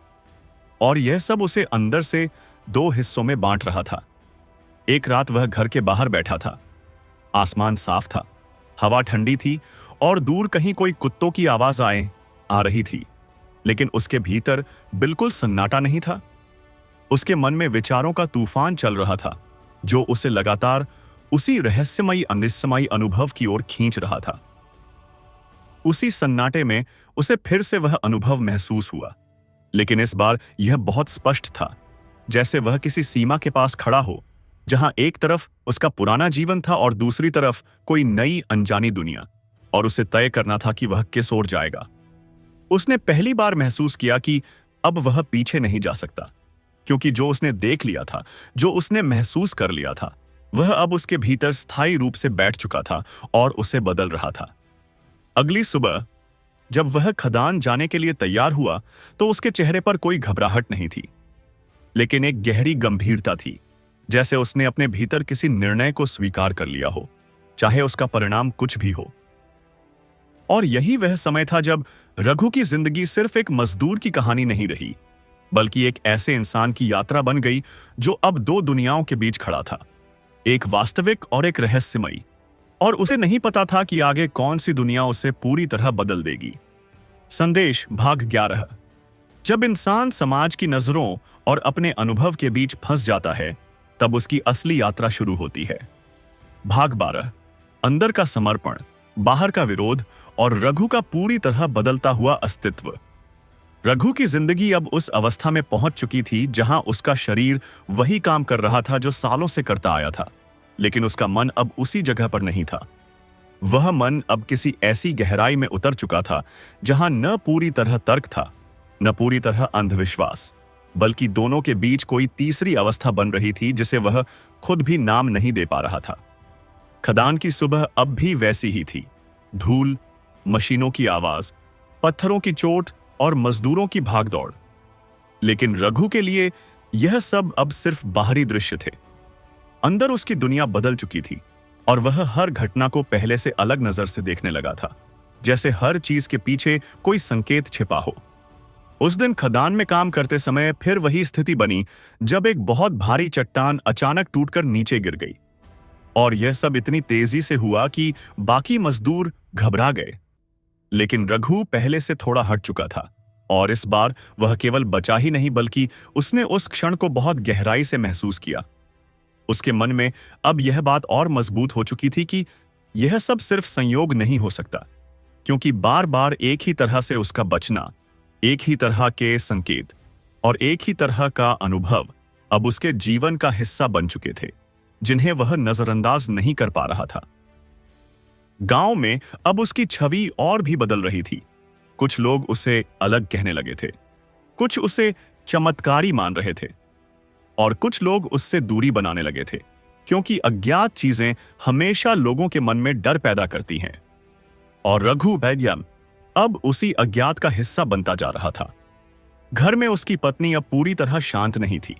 और यह सब उसे अंदर से दो हिस्सों में बांट रहा था। एक रात वह घर के बाहर बैठा था। आसमान साफ था, हवा ठंडी थी और दूर कहीं कोई कुत्तों की आवाज आ रही थी, लेकिन उसके भीतर बिल्कुल सन्नाटा नहीं था। उसके मन में विचारों का तूफान चल रहा था, जो उसे लगातार उसी रहस्यमयी अनिश्चयमयी अनुभव की ओर खींच रहा था। उसी सन्नाटे में उसे फिर से वह अनुभव महसूस हुआ, लेकिन इस बार यह बहुत स्पष्ट था, जैसे वह किसी सीमा के पास खड़ा हो, जहां एक तरफ उसका पुराना जीवन था और दूसरी तरफ कोई नई अनजानी दुनिया, और उसे तय करना था कि वह किस ओर जाएगा। उसने पहली बार महसूस किया कि अब वह पीछे नहीं जा सकता, क्योंकि जो उसने देख लिया था, जो उसने महसूस कर लिया था, वह अब उसके भीतर स्थायी रूप से बैठ चुका था और उसे बदल रहा था। अगली सुबह जब वह खदान जाने के लिए तैयार हुआ तो उसके चेहरे पर कोई घबराहट नहीं थी, लेकिन एक गहरी गंभीरता थी, जैसे उसने अपने भीतर किसी निर्णय को स्वीकार कर लिया हो, चाहे उसका परिणाम कुछ भी हो। और यही वह समय था जब रघु की जिंदगी सिर्फ एक मजदूर की कहानी नहीं रही, बल्कि एक ऐसे इंसान की यात्रा बन गई जो अब दो दुनियाओं के बीच खड़ा था। एक वास्तविक और एक रहस्यमयी। और उसे नहीं पता था कि आगे कौन सी दुनिया उसे पूरी तरह बदल देगी। संदेश भाग 11। जब इंसान समाज की नजरों और अपने अनुभव के बीच फंस जाता है, तब उसकी असली यात्रा शुरू होती है। भाग 12। अंदर का समर्पण, बाहर का विरोध और रघु का पूरी तरह बदलता हुआ अस्तित्व। रघु की जिंदगी अब उस अवस्था में पहुंच चुकी थी जहां उसका शरीर वही काम कर रहा था जो सालों से करता आया था, लेकिन उसका मन अब उसी जगह पर नहीं था। वह मन अब किसी ऐसी गहराई में उतर चुका था जहां न पूरी तरह तर्क था, न पूरी तरह अंधविश्वास, बल्कि दोनों के बीच कोई तीसरी अवस्था बन रही थी जिसे वह खुद भी नाम नहीं दे पा रहा था। खदान की सुबह अब भी वैसी ही थी। धूल, मशीनों की आवाज, पत्थरों की चोट और मजदूरों की भागदौड़। लेकिन रघु के लिए यह सब अब सिर्फ बाहरी दृश्य थे। अंदर उसकी दुनिया बदल चुकी थी और वह हर घटना को पहले से अलग नजर से देखने लगा था, जैसे हर चीज के पीछे कोई संकेत छिपा हो। उस दिन खदान में काम करते समय फिर वही स्थिति बनी जब एक बहुत भारी चट्टान अचानक टूटकर नीचे गिर गई। और यह सब इतनी तेजी से हुआ कि बाकी मजदूर घबरा गए। लेकिन रघु पहले से थोड़ा हट चुका था और इस बार वह केवल बचा ही नहीं बल्कि उसने उस क्षण को बहुत गहराई से महसूस किया। उसके मन में अब यह बात और मजबूत हो चुकी थी कि यह सब सिर्फ संयोग नहीं हो सकता, क्योंकि बार बार एक ही तरह से उसका बचना, एक ही तरह के संकेत और एक ही तरह का अनुभव अब उसके जीवन का हिस्सा बन चुके थे, जिन्हें वह नजरअंदाज नहीं कर पा रहा था। गांव में अब उसकी छवि और भी बदल रही थी। कुछ लोग उसे अलग कहने लगे थे, कुछ उसे चमत्कारी मान रहे थे और कुछ लोग उससे दूरी बनाने लगे थे, क्योंकि अज्ञात चीजें हमेशा लोगों के मन में डर पैदा करती हैं। और रघु बैद्यम अब उसी अज्ञात का हिस्सा बनता जा रहा था। घर में उसकी पत्नी अब पूरी तरह शांत नहीं थी।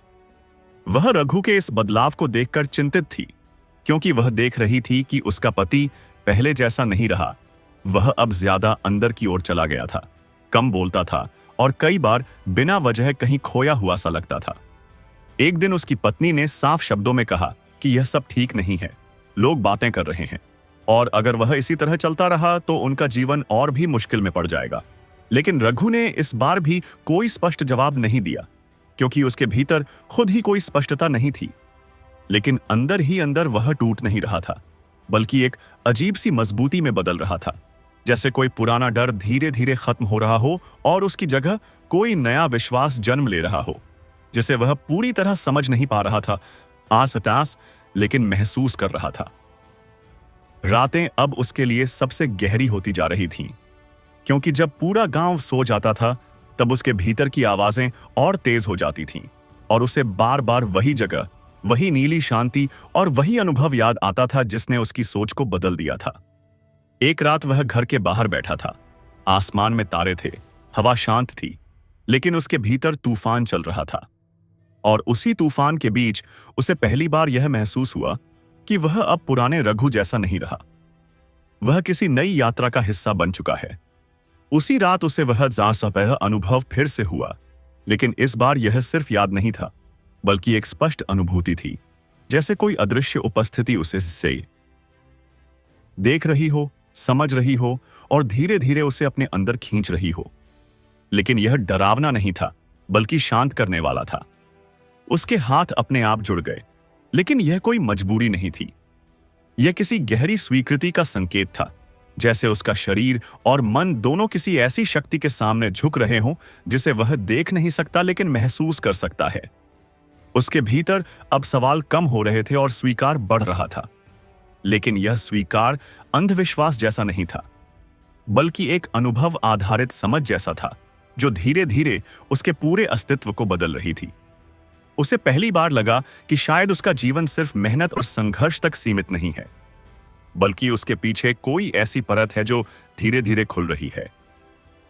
वह रघु के इस बदलाव को देखकर चिंतित थी, क्योंकि वह देख रही थी कि उसका पति पहले जैसा नहीं रहा। वह अब ज्यादा अंदर की ओर चला गया था, कम बोलता था और कई बार बिना वजह कहीं खोया हुआ सा लगता था। एक दिन उसकी पत्नी ने साफ शब्दों में कहा कि यह सब ठीक नहीं है, लोग बातें कर रहे हैं और अगर वह इसी तरह चलता रहा तो उनका जीवन और भी मुश्किल में पड़ जाएगा। लेकिन रघु ने इस बार भी कोई स्पष्ट जवाब नहीं दिया, क्योंकि उसके भीतर खुद ही कोई स्पष्टता नहीं थी। लेकिन अंदर ही अंदर वह टूट नहीं रहा था, बल्कि एक अजीब सी मजबूती में बदल रहा था, जैसे कोई पुराना डर धीरे धीरे खत्म हो रहा हो और उसकी जगह कोई नया विश्वास जन्म ले रहा हो, जिसे वह पूरी तरह समझ नहीं पा रहा था, आस पास लेकिन महसूस कर रहा था। रातें अब उसके लिए सबसे गहरी होती जा रही थीं, क्योंकि जब पूरा गांव सो जाता था तब उसके भीतर की आवाजें और तेज हो जाती थीं और उसे बार बार वही जगह, वही नीली शांति और वही अनुभव याद आता था जिसने उसकी सोच को बदल दिया था। एक रात वह घर के बाहर बैठा था। आसमान में तारे थे, हवा शांत थी, लेकिन उसके भीतर तूफान चल रहा था। और उसी तूफान के बीच उसे पहली बार यह महसूस हुआ कि वह अब पुराने रघु जैसा नहीं रहा। वह किसी नई यात्रा का हिस्सा बन चुका है। उसी रात उसे वह जासपह अनुभव फिर से हुआ, लेकिन इस बार यह सिर्फ याद नहीं था, बल्कि एक स्पष्ट अनुभूति थी, जैसे कोई अदृश्य उपस्थिति उसे देख रही हो, समझ रही हो और धीरे धीरे उसे अपने अंदर खींच रही हो। लेकिन यह डरावना नहीं था, बल्कि शांत करने वाला था। उसके हाथ अपने आप जुड़ गए, लेकिन यह कोई मजबूरी नहीं थी। यह किसी गहरी स्वीकृति का संकेत था, जैसे उसका शरीर और मन दोनों किसी ऐसी शक्ति के सामने झुक रहे हों जिसे वह देख नहीं सकता लेकिन महसूस कर सकता है। उसके भीतर अब सवाल कम हो रहे थे और स्वीकार बढ़ रहा था। लेकिन यह स्वीकार अंधविश्वास जैसा नहीं था, बल्कि एक अनुभव आधारित समझ जैसा था, जो धीरे धीरे उसके पूरे अस्तित्व को बदल रही थी। उसे पहली बार लगा कि शायद उसका जीवन सिर्फ मेहनत और संघर्ष तक सीमित नहीं है, बल्कि उसके पीछे कोई ऐसी परत है जो धीरे धीरे खुल रही है,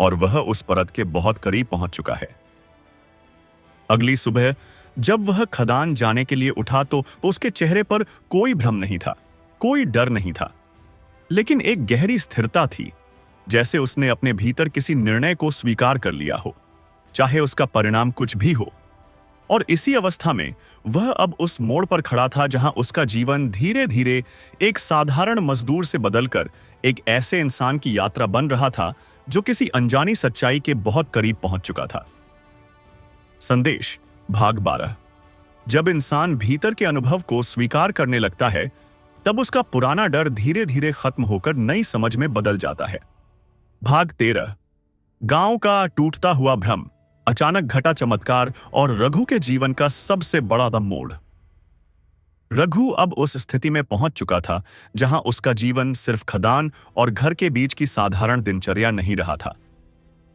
और वह उस परत के बहुत करीब पहुंच चुका है। अगली सुबह जब वह खदान जाने के लिए उठा तो उसके चेहरे पर कोई भ्रम नहीं था, कोई डर नहीं था, लेकिन एक गहरी स्थिरता थी, जैसे उसने अपने भीतर किसी निर्णय को स्वीकार कर लिया हो, चाहे उसका परिणाम कुछ भी हो। और इसी अवस्था में वह अब उस मोड़ पर खड़ा था जहां उसका जीवन धीरे धीरे एक साधारण मजदूर से बदलकर एक ऐसे इंसान की यात्रा बन रहा था जो किसी अनजानी सच्चाई के बहुत करीब पहुंच चुका था। संदेश भाग 12। जब इंसान भीतर के अनुभव को स्वीकार करने लगता है, तब उसका पुराना डर धीरे धीरे खत्म होकर नई समझ में बदल जाता है। भाग 13। गांव का टूटता हुआ भ्रम, अचानक घटा चमत्कार और रघु के जीवन का सबसे बड़ा दम मोड़। रघु अब उस स्थिति में पहुंच चुका था जहां उसका जीवन सिर्फ खदान और घर के बीच की साधारण दिनचर्या नहीं रहा था,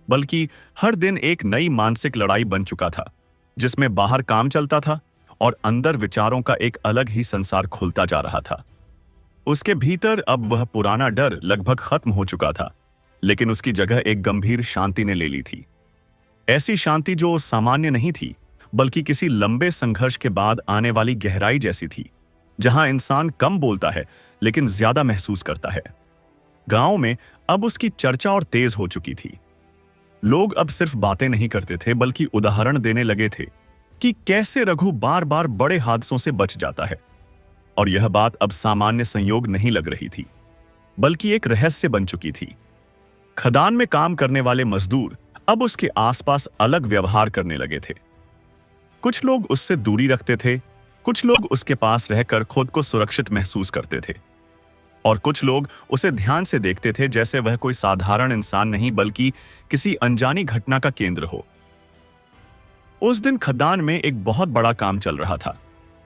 बल्कि हर दिन एक नई मानसिक लड़ाई बन चुका था, जिसमें बाहर काम चलता था और अंदर विचारों का एक अलग ही संसार खुलता जा रहा था। उसके भीतर अब वह पुराना डर लगभग खत्म हो चुका था, लेकिन उसकी जगह एक गंभीर शांति ने ले ली थी। ऐसी शांति जो सामान्य नहीं थी, बल्कि किसी लंबे संघर्ष के बाद आने वाली गहराई जैसी थी, जहां इंसान कम बोलता है लेकिन ज्यादा महसूस करता है। गांव में अब उसकी चर्चा और तेज हो चुकी थी। लोग अब सिर्फ बातें नहीं करते थे, बल्कि उदाहरण देने लगे थे कि कैसे रघु बार बार बड़े हादसों से बच जाता है। और यह बात अब सामान्य संयोग नहीं लग रही थी, बल्कि एक रहस्य बन चुकी थी। खदान में काम करने वाले मजदूर अब उसके आसपास अलग व्यवहार करने लगे थे। कुछ लोग उससे दूरी रखते थे, कुछ लोग उसके पास रहकर खुद को सुरक्षित महसूस करते थे, और कुछ लोग उसे ध्यान से देखते थे जैसे वह कोई साधारण इंसान नहीं, बल्कि किसी अनजानी घटना का केंद्र हो। उस दिन खदान में एक बहुत बड़ा काम चल रहा था।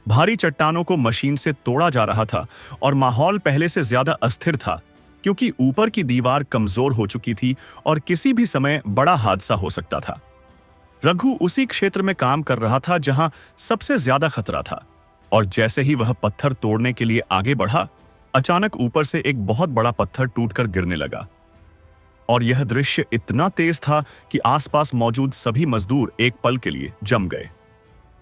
भारी चट्टानों को मशीन से तोड़ा जा रहा था और माहौल पहले से ज्यादा अस्थिर था, क्योंकि ऊपर की दीवार कमजोर हो चुकी थी और किसी भी समय बड़ा हादसा हो सकता था। रघु उसी क्षेत्र में काम कर रहा था जहां सबसे ज्यादा खतरा था, और जैसे ही वह पत्थर तोड़ने के लिए आगे बढ़ा, अचानक ऊपर से एक बहुत बड़ा पत्थर टूटकर गिरने लगा। और यह दृश्य इतना तेज था कि आसपास मौजूद सभी मजदूर एक पल के लिए जम गए।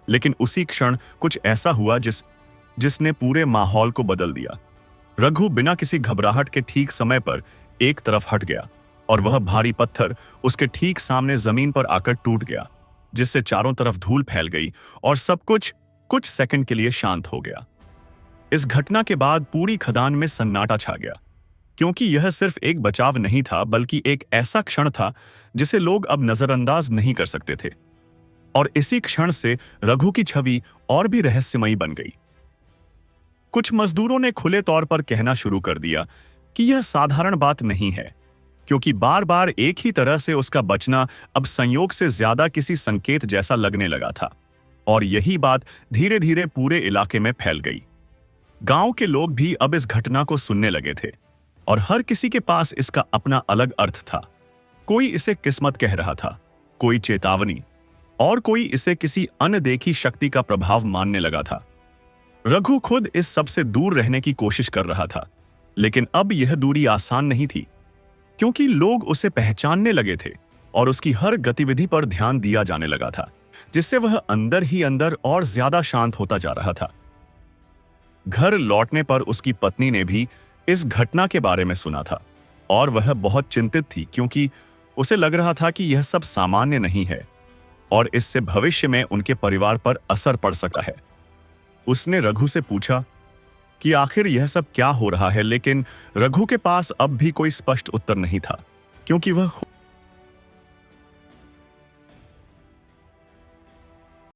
लेकिन उसी क्षण कुछ ऐसा हुआ जिसने पूरे माहौल को बदल दिया। रघु बिना किसी घबराहट के ठीक समय पर एक तरफ हट गया, और वह भारी पत्थर उसके ठीक सामने जमीन पर आकर टूट गया, जिससे चारों तरफ धूल फैल गई और सब कुछ सेकंड के लिए शांत हो गया। इस घटना के बाद पूरी खदान में सन्नाटा छा गया, क्योंकि यह सिर्फ एक बचाव नहीं था, बल्कि एक ऐसा क्षण था जिसे लोग अब नजरअंदाज नहीं कर सकते थे। और इसी क्षण से रघु की छवि और भी रहस्यमयी बन गई। कुछ मजदूरों ने खुले तौर पर कहना शुरू कर दिया कि यह साधारण बात नहीं है, क्योंकि बार बार एक ही तरह से उसका बचना अब संयोग से ज्यादा किसी संकेत जैसा लगने लगा था। और यही बात धीरे धीरे पूरे इलाके में फैल गई। गांव के लोग भी अब इस घटना को सुनने लगे थे, और हर किसी के पास इसका अपना अलग अर्थ था। कोई इसे किस्मत कह रहा था, कोई चेतावनी, और कोई इसे किसी अनदेखी शक्ति का प्रभाव मानने लगा था। रघु खुद इस सब से दूर रहने की कोशिश कर रहा था, लेकिन अब यह दूरी आसान नहीं थी, क्योंकि लोग उसे पहचानने लगे थे और उसकी हर गतिविधि पर ध्यान दिया जाने लगा था, जिससे वह अंदर ही अंदर और ज्यादा शांत होता जा रहा था। घर लौटने पर उसकी पत्नी ने भी इस घटना के बारे में सुना था, और वह बहुत चिंतित थी, क्योंकि उसे लग रहा था कि यह सब सामान्य नहीं है और इससे भविष्य में उनके परिवार पर असर पड़ सकता है। उसने रघु से पूछा कि आखिर यह सब क्या हो रहा है, लेकिन रघु के पास अब भी कोई स्पष्ट उत्तर नहीं था, क्योंकि वह